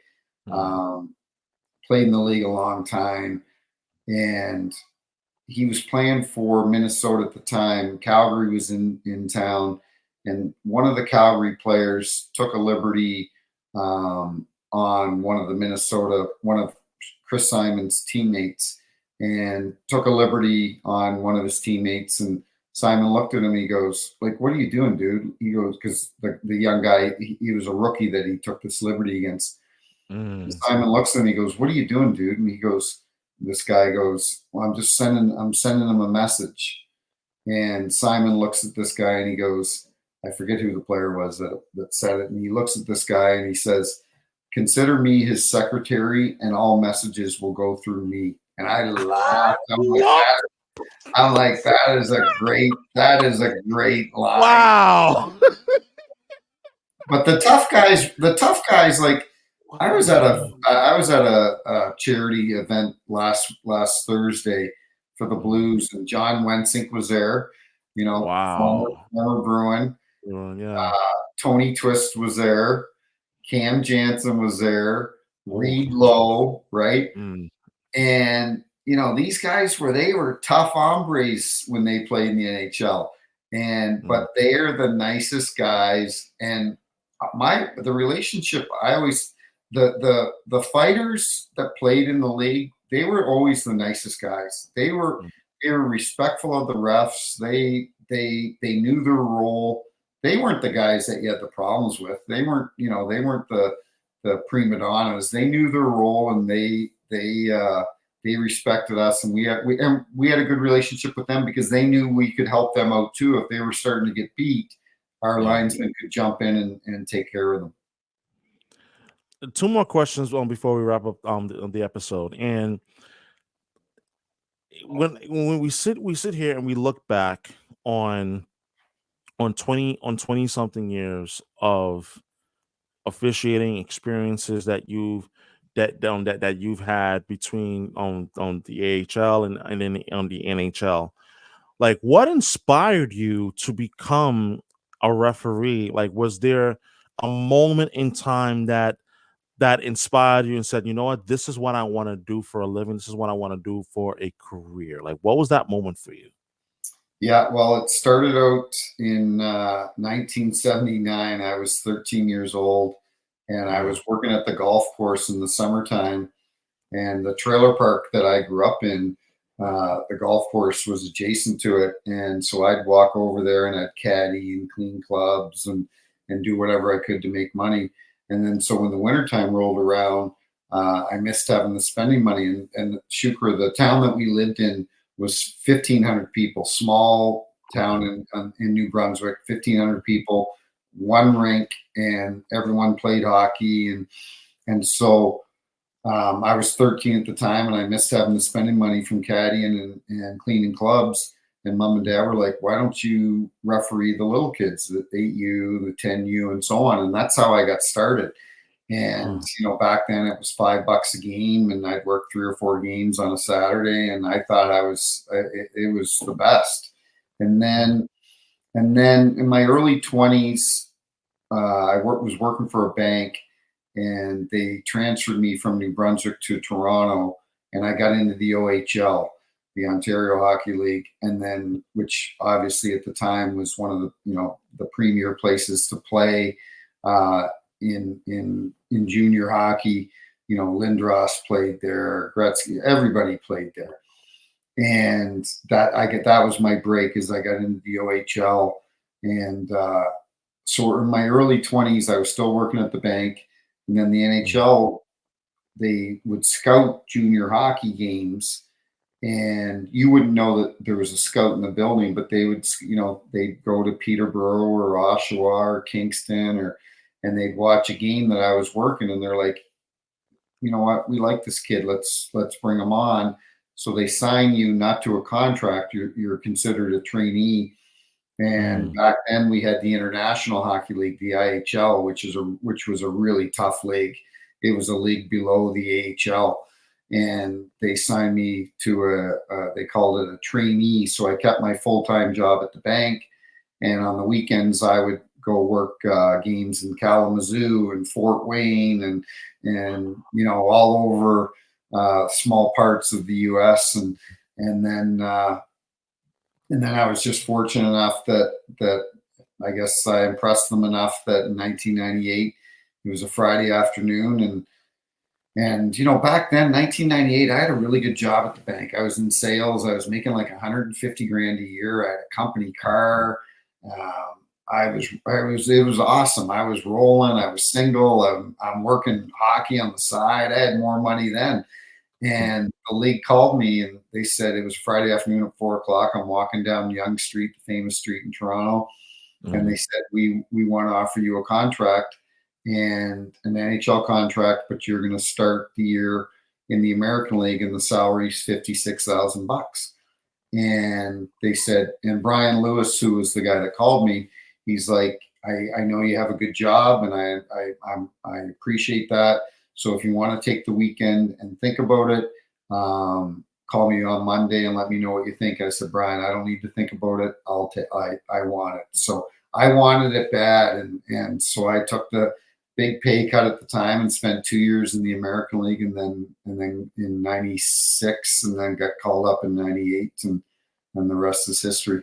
Speaker 2: Played in the league a long time. And he was playing for Minnesota at the time. Calgary was in town. And one of the Calgary players took a liberty on one of Chris Simon's teammates, and took a liberty on one of his teammates. And Simon looked at him and he goes, like, what are you doing, dude? He goes, because the young guy, he was a rookie that he took this liberty against. Simon looks at him and he goes, what are you doing, dude? And he goes, this guy goes, well, I'm sending him a message. And Simon looks at this guy and he goes, I forget who the player was that said it. And he looks at this guy and he says, consider me his secretary and all messages will go through me. And I laughed. I'm like, that is a great line.
Speaker 1: Wow.
Speaker 2: But the tough guys, like I was at a charity event last Thursday for the Blues, and John Wensink was there,
Speaker 1: Wow.
Speaker 2: former Bruin.
Speaker 1: Yeah.
Speaker 2: Tony Twist was there. Cam Jansen was there. Reed Lowe, right? And these guys they were tough hombres when they played in the NHL, but they are the nicest guys. And the relationship I always the fighters that played in the league, they were always the nicest guys. They were respectful of the refs. They knew their role. They weren't the guys that you had the problems with. They weren't the prima donnas. They knew their role, and they respected us, and we had a good relationship with them because they knew we could help them out too. If they were starting to get beat, our linesmen could jump in and take care of them.
Speaker 1: Two more questions before we wrap up the episode. And when we sit here and we look back on 20 something years of officiating experiences that you've had between on the AHL and then on the NHL. Like, what inspired you to become a referee? Like, was there a moment in time that inspired you and said, you know what, this is what I want to do for a living. This is what I want to do for a career. Like, what was that moment for you?
Speaker 2: Yeah, well, it started out in 1979. I was 13 years old, and I was working at the golf course in the summertime. And the trailer park that I grew up in, the golf course was adjacent to it. And so I'd walk over there and I'd caddy and clean clubs and do whatever I could to make money. And then so when the wintertime rolled around, I missed having the spending money. And Shukra, the town that we lived in, was 1,500 people, small town in New Brunswick, 1,500 people, one rink, and everyone played hockey. And so I was 13 at the time, and I missed having the spending money from caddying and cleaning clubs. And mom and dad were like, why don't you referee the little kids, the 8U, the 10U, and so on? And that's how I got started. And, back then it was $5 a game, and I'd work 3 or 4 games on a Saturday. And I thought it was the best. And then in my early 20s, I was working for a bank, and they transferred me from New Brunswick to Toronto, and I got into the OHL, the Ontario Hockey League, and then, which obviously at the time was one of the premier places to play in junior hockey. Lindros played there, Gretzky, everybody played there, and that was my break as I got into the OHL. And so in my early 20s, I was still working at the bank. And then the NHL, they would scout junior hockey games, and you wouldn't know that there was a scout in the building, but they would, they'd go to Peterborough or Oshawa or Kingston, and they'd watch a game that I was working, and they're like, you know what, we like this kid, let's bring him on. So they sign you not to a contract, you're considered a trainee. And back then we had the International Hockey League, the IHL, which was a really tough league. It was a league below the AHL, and they signed me to they called it a trainee. So I kept my full-time job at the bank, and on the weekends I would go work games in Kalamazoo and Fort Wayne and all over small parts of the U.S. and then I was just fortunate enough that I guess I impressed them enough that in 1998, it was a Friday afternoon, and back then, 1998, I had a really good job at the bank. I was in sales. I was making like 150 grand a year. I had a company car. It was awesome. I was rolling. I was single. I'm working hockey on the side. I had more money then. And the league called me, and they said it was Friday afternoon at 4:00. I'm walking down Yonge Street, the famous street in Toronto. And they said, we want to offer you a contract, and an NHL contract, but you're going to start the year in the American League, and the salary's $56,000. And they said, and Brian Lewis, who was the guy that called me, he's like, I know you have a good job, and I appreciate that. So if you want to take the weekend and think about it, call me on Monday and let me know what you think. I said, Brian, I don't need to think about it. I want it. So I wanted it bad. And so I took big pay cut at the time and spent 2 years in the American League, and then in '96, and then got called up in '98, and the rest is history.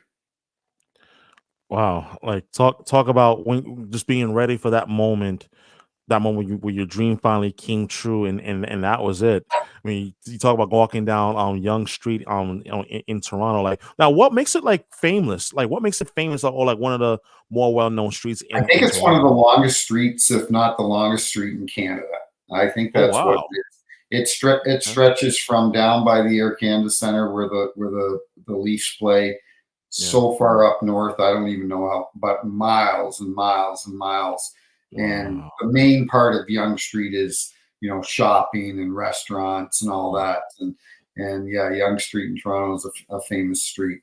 Speaker 1: Wow, like talk about when just being ready for that moment where your dream finally came true, and that was it. I mean, you talk about walking down Young Street in Toronto. Like, now, what makes it like famous? Like, what makes it famous, or like one of the more well known streets
Speaker 2: I think
Speaker 1: in
Speaker 2: it's one of the
Speaker 1: Toronto?
Speaker 2: longest streets, if not the longest street in Canada. I think
Speaker 1: Oh
Speaker 2: that's what
Speaker 1: wow,
Speaker 2: it is. It
Speaker 1: okay.
Speaker 2: stretches from down by the Air Canada Center where the Leafs play,
Speaker 1: Yeah,
Speaker 2: so far up north. I don't even know how, but miles and miles and miles. And
Speaker 1: wow.
Speaker 2: the main part of Yonge Street is, shopping and restaurants and all
Speaker 1: Mm.
Speaker 2: that. And yeah, Yonge Street in Toronto is a famous street.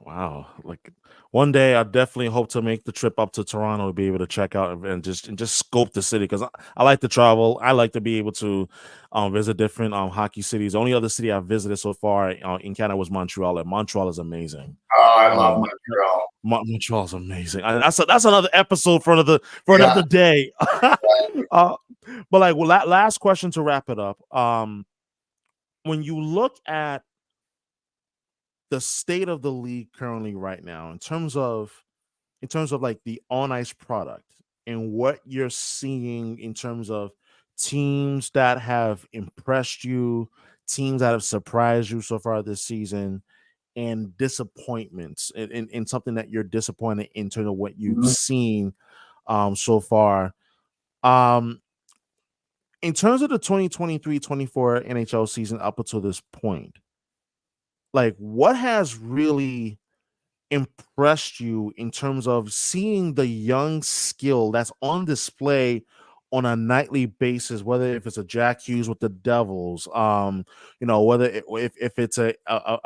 Speaker 1: Wow, like one day I definitely hope to make the trip up to Toronto to be able to check out and just scope the city, because I like to travel. I like to be able to visit different hockey cities. The only other city I've visited so far in Canada was Montreal, and Montreal is amazing.
Speaker 2: Oh, I love
Speaker 1: Um,
Speaker 2: Montreal.
Speaker 1: Montreal is amazing. And that's another episode for
Speaker 2: Yeah.
Speaker 1: another day. uh, but like, well, last question to wrap it up. When you look at the state of the league currently right now, in terms of like the on ice product, and what you're seeing in terms of teams that have impressed you, teams that have surprised you so far this season, and disappointments, and something that you're disappointed in terms of what you've
Speaker 2: Mhm.
Speaker 1: seen so far. Um, in terms of the 2023-24 NHL season up until this point, like what has really impressed you in terms of seeing the young skill that's on display on a nightly basis, whether if it's a Jack Hughes with the Devils, whether if it's a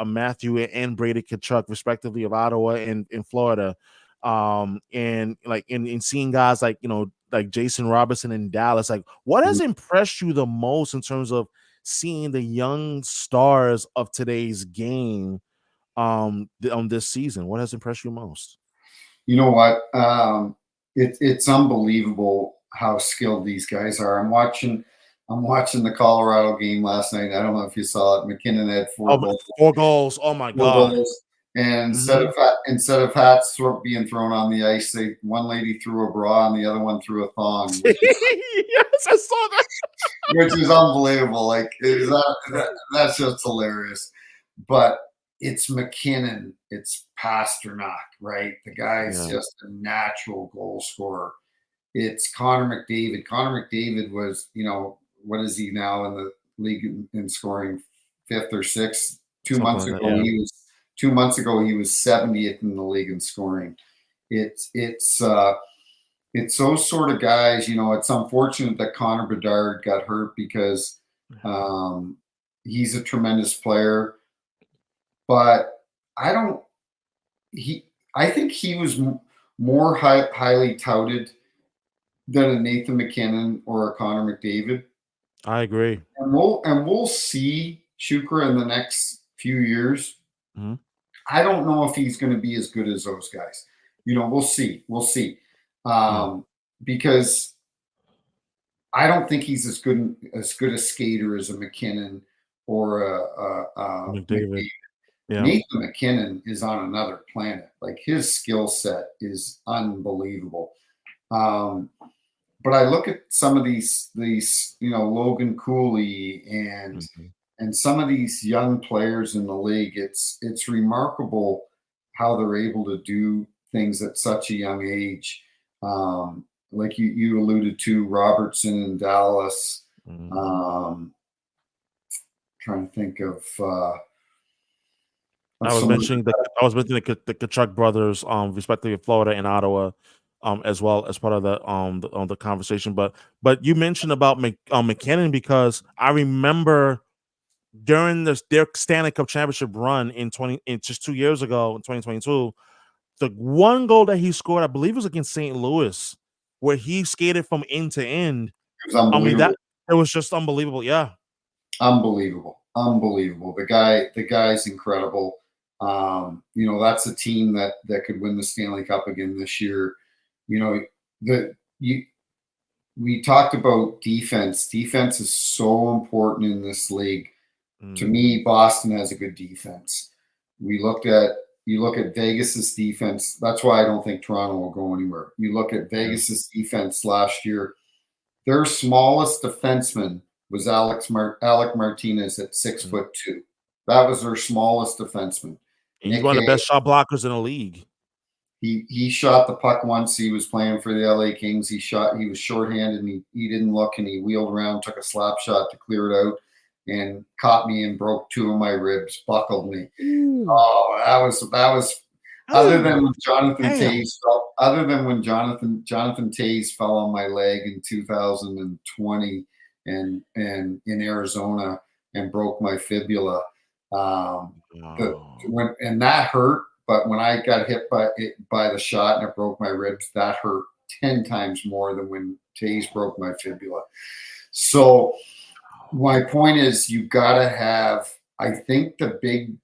Speaker 1: Matthew and Brady Kachuk, respectively, of Ottawa and in Florida, and like in seeing guys like like Jason Robertson in Dallas, like what has impressed you the most in terms of seeing the young stars of today's game on this season? What has impressed you most?
Speaker 2: You know what? It's unbelievable how skilled these guys are. I'm watching the Colorado game last night. I don't know if you saw it. McKinnon had
Speaker 1: Oh, 4 goals. Oh my
Speaker 2: four
Speaker 1: god.
Speaker 2: goals, and
Speaker 1: Mhm.
Speaker 2: instead of hats being thrown on the ice, one lady threw a bra and the other one threw a thong,
Speaker 1: Yes, I saw that.
Speaker 2: which is unbelievable. Like, that's just hilarious. But it's McKinnon, it's Pasternak, right? The guy's
Speaker 1: Yeah,
Speaker 2: just a natural goal scorer. It's Connor McDavid. Connor McDavid was, what is he now in the league in scoring, fifth or sixth? Two
Speaker 1: something
Speaker 2: months
Speaker 1: like that.
Speaker 2: ago,
Speaker 1: Yeah,
Speaker 2: he was 2 months ago he was 70th in the league in scoring. It's it's uh, it's those sort of guys. It's unfortunate that Connor Bedard got hurt because um, he's a tremendous player, but I don't. He I think he was more highly touted than a Nathan McKinnon or a Connor McDavid.
Speaker 1: I agree.
Speaker 2: And we'll see Shukra in the next few years.
Speaker 1: Mhm.
Speaker 2: I don't know if he's going to be as good as those guys. We'll see. We'll see.
Speaker 1: Yeah,
Speaker 2: Because I don't think he's as good a skater as a McKinnon or a
Speaker 1: McDavid.
Speaker 2: McDavid.
Speaker 1: Yeah,
Speaker 2: Nathan McKinnon is on another planet. Like, his skill set is unbelievable. Um, but I look at some of these Logan Cooley
Speaker 1: mhm.
Speaker 2: and some of these young players in the league. It's remarkable how they're able to do things at such a young age. Like you alluded to, Robertson in Dallas.
Speaker 1: Mhm.
Speaker 2: Um, Trying to think of
Speaker 1: I was
Speaker 2: some of
Speaker 1: mentioning the Kachuk brothers, respectively of Florida and Ottawa, as well as part of the conversation. But you mentioned about McKinnon, because I remember during their Stanley Cup championship run in just 2 years ago in 2022, the one goal that he scored, I believe, was against St. Louis, where he skated from end to end.
Speaker 2: it was
Speaker 1: I mean, that
Speaker 2: unbelievable.
Speaker 1: it was just unbelievable. Yeah.
Speaker 2: Unbelievable. The guy's incredible. That's a team that could win the Stanley Cup again this year. You know, the you we talked about defense. Defense is so important in this league. To
Speaker 1: Mm,
Speaker 2: me, Boston has a good defense. We looked at you look at Vegas's defense. That's why I don't think Toronto will go anywhere. You look at
Speaker 1: yeah.
Speaker 2: Vegas's defense last year. Their smallest defenseman was Alec Martinez at six
Speaker 1: Mm.
Speaker 2: foot two. That was their smallest defenseman.
Speaker 1: He's
Speaker 2: Nick
Speaker 1: one of the
Speaker 2: Hay,
Speaker 1: best shot blockers in the league.
Speaker 2: he shot the puck once. He was playing for the LA Kings. He was shorthanded and he didn't look and he wheeled around, took a slap shot to clear it out, and caught me and broke two of my ribs, buckled me.
Speaker 1: Ooh.
Speaker 2: Oh, that was other
Speaker 1: Ooh.
Speaker 2: than when Jonathan
Speaker 1: Damn.
Speaker 2: Tays fell, other than when Jonathan Tays fell on my leg in 2020 and in Arizona and broke my fibula.
Speaker 1: Wow.
Speaker 2: And that hurt, but when I got hit by the shot and it broke my ribs, that hurt 10 times more than when Tays broke my fibula. So my point is you got to have, I think the big,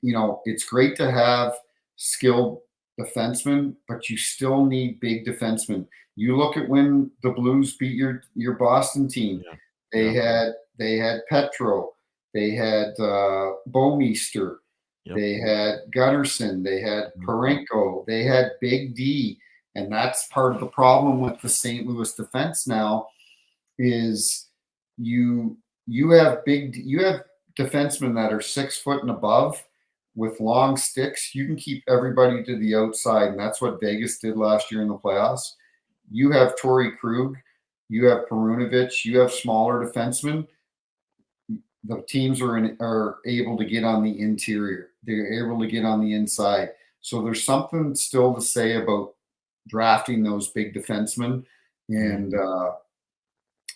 Speaker 2: it's great to have skilled defensemen, but you still need big defensemen. You look at when the Blues beat your Boston team.
Speaker 1: Yeah.
Speaker 2: They
Speaker 1: Yeah.
Speaker 2: had they had Petro, they had Bomeister,
Speaker 1: Yep.
Speaker 2: they had Gunnarsson, they had
Speaker 1: Mhm.
Speaker 2: Parenko, they had Big D, and that's part of the problem with the St. Louis defense now is you you have defensemen that are 6 foot and above with long sticks. You can keep everybody to the outside, and that's what Vegas did last year in the playoffs. You have Torrey Krug, you have Perunovic, you have smaller defensemen. The teams are able to get on the interior. They're able to get on the inside. So there's something still to say about drafting those big defensemen. And
Speaker 1: Mhm.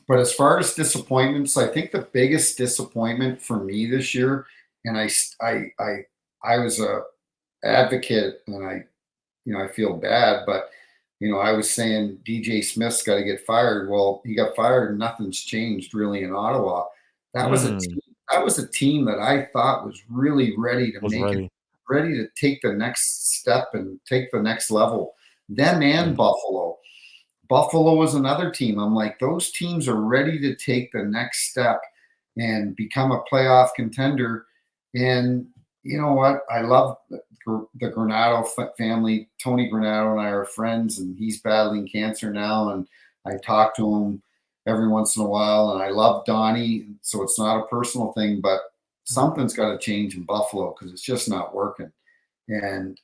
Speaker 2: but as far as disappointments, I think the biggest disappointment for me this year, and I was a advocate, and I feel bad, but I was saying DJ Smith's got to get fired. Well, he got fired, and nothing's changed really in Ottawa. That was a
Speaker 1: Mm.
Speaker 2: team, that was a team that I thought was really ready to
Speaker 1: Was
Speaker 2: make it,
Speaker 1: ready.
Speaker 2: ready to take the next step and take the next level. Them
Speaker 1: Yeah.
Speaker 2: and Buffalo. Buffalo was another team. I'm like, those teams are ready to take the next step and become a playoff contender. And you know what? I love the Granado family. Tony Granado and I are friends, and he's battling cancer now. And I talk to him every once in a while. And I love Donnie. So it's not a personal thing, but something's got to change in Buffalo because it's just not working. And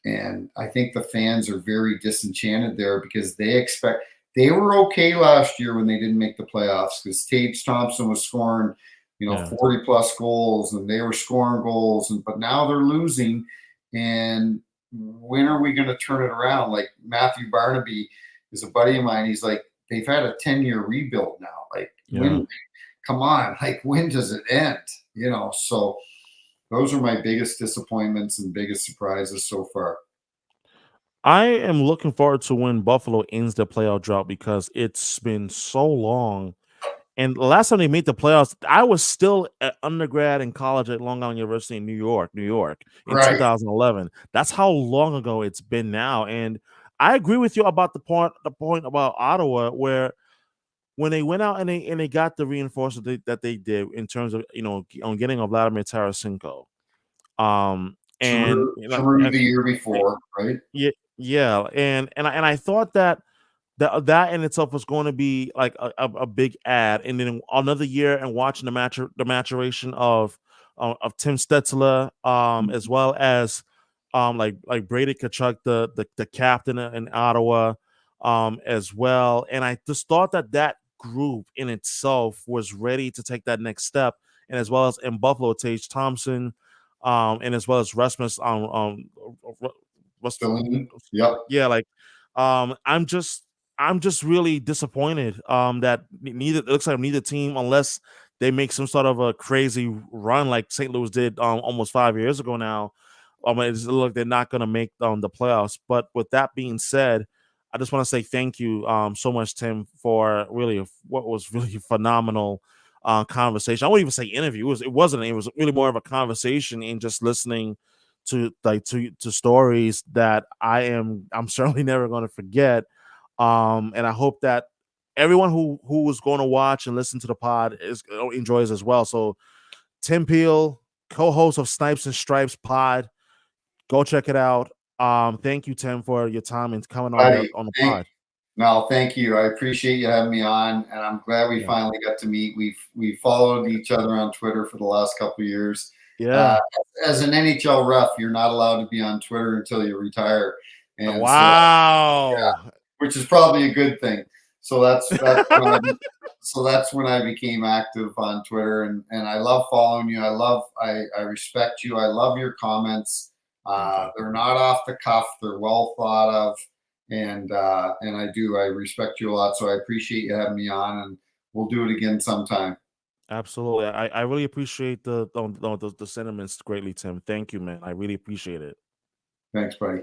Speaker 2: I think the fans are very disenchanted there because they were okay last year when they didn't make the playoffs because Tage Thompson was scoring,
Speaker 1: Yeah.
Speaker 2: 40 plus goals and they were scoring goals, but now they're losing. And when are we going to turn it around? Like Matthew Barnaby is a buddy of mine. He's like, they've had a 10-year rebuild now. Like
Speaker 1: Yeah.
Speaker 2: come on, like when does it end? So those are my biggest disappointments and biggest surprises so far.
Speaker 1: I am looking forward to when Buffalo ends the playoff drought because it's been so long. And the last time they made the playoffs, I was still an undergrad in college at Long Island University in New York in
Speaker 2: Right.
Speaker 1: 2011. That's how long ago it's been now. And I agree with you about the point about Ottawa, where when they went out and they got the reinforcement that they did in terms of on getting a Vladimir Tarasenko. And
Speaker 2: Giroux the year before, right?
Speaker 1: yeah, yeah, and I thought that in itself was going to be like a big ad, and then another year and watching the maturation of Tim Stetzler, as well as like Brady Kachuk, the captain in Ottawa, as well, and I just thought that group in itself was ready to take that next step, and as well as in Buffalo, Tage Thompson, and as well as Rasmus, what's
Speaker 2: Delaney. Yep.
Speaker 1: yeah, like I'm just really disappointed that neither it looks like neither team, unless they make some sort of a crazy run like St. Louis did almost 5 years ago now. It's look they're not going to make the playoffs. But with that being said, I just want to say thank you so much, Tim, for really what was really phenomenal conversation. I wouldn't even say interview. It was really more of a conversation and just listening to stories that I'm certainly never going to forget. And I hope that everyone who is going to watch and listen to the pod enjoys as well. So Tim Peel, co-host of Snipes and Stripes pod, go check it out. Thank you, Tim, for your time and coming on
Speaker 2: Buddy,
Speaker 1: the
Speaker 2: thank
Speaker 1: pod.
Speaker 2: No, thank you. I appreciate you having me on, and I'm glad we finally got to meet. We've followed each other on Twitter for the last couple of years.
Speaker 1: Yeah.
Speaker 2: As an NHL ref, you're not allowed to be on Twitter until you retire, and
Speaker 1: Wow.
Speaker 2: which is probably a good thing. So that's when I became active on Twitter, and I love following you. I respect you. I love your comments. They're not off the cuff. They're well thought of, and I respect you a lot. So I appreciate you having me on, and we'll do it again sometime.
Speaker 1: Absolutely. I really appreciate the sentiments greatly, Tim. Thank you, man. I really appreciate it.
Speaker 2: Thanks, buddy.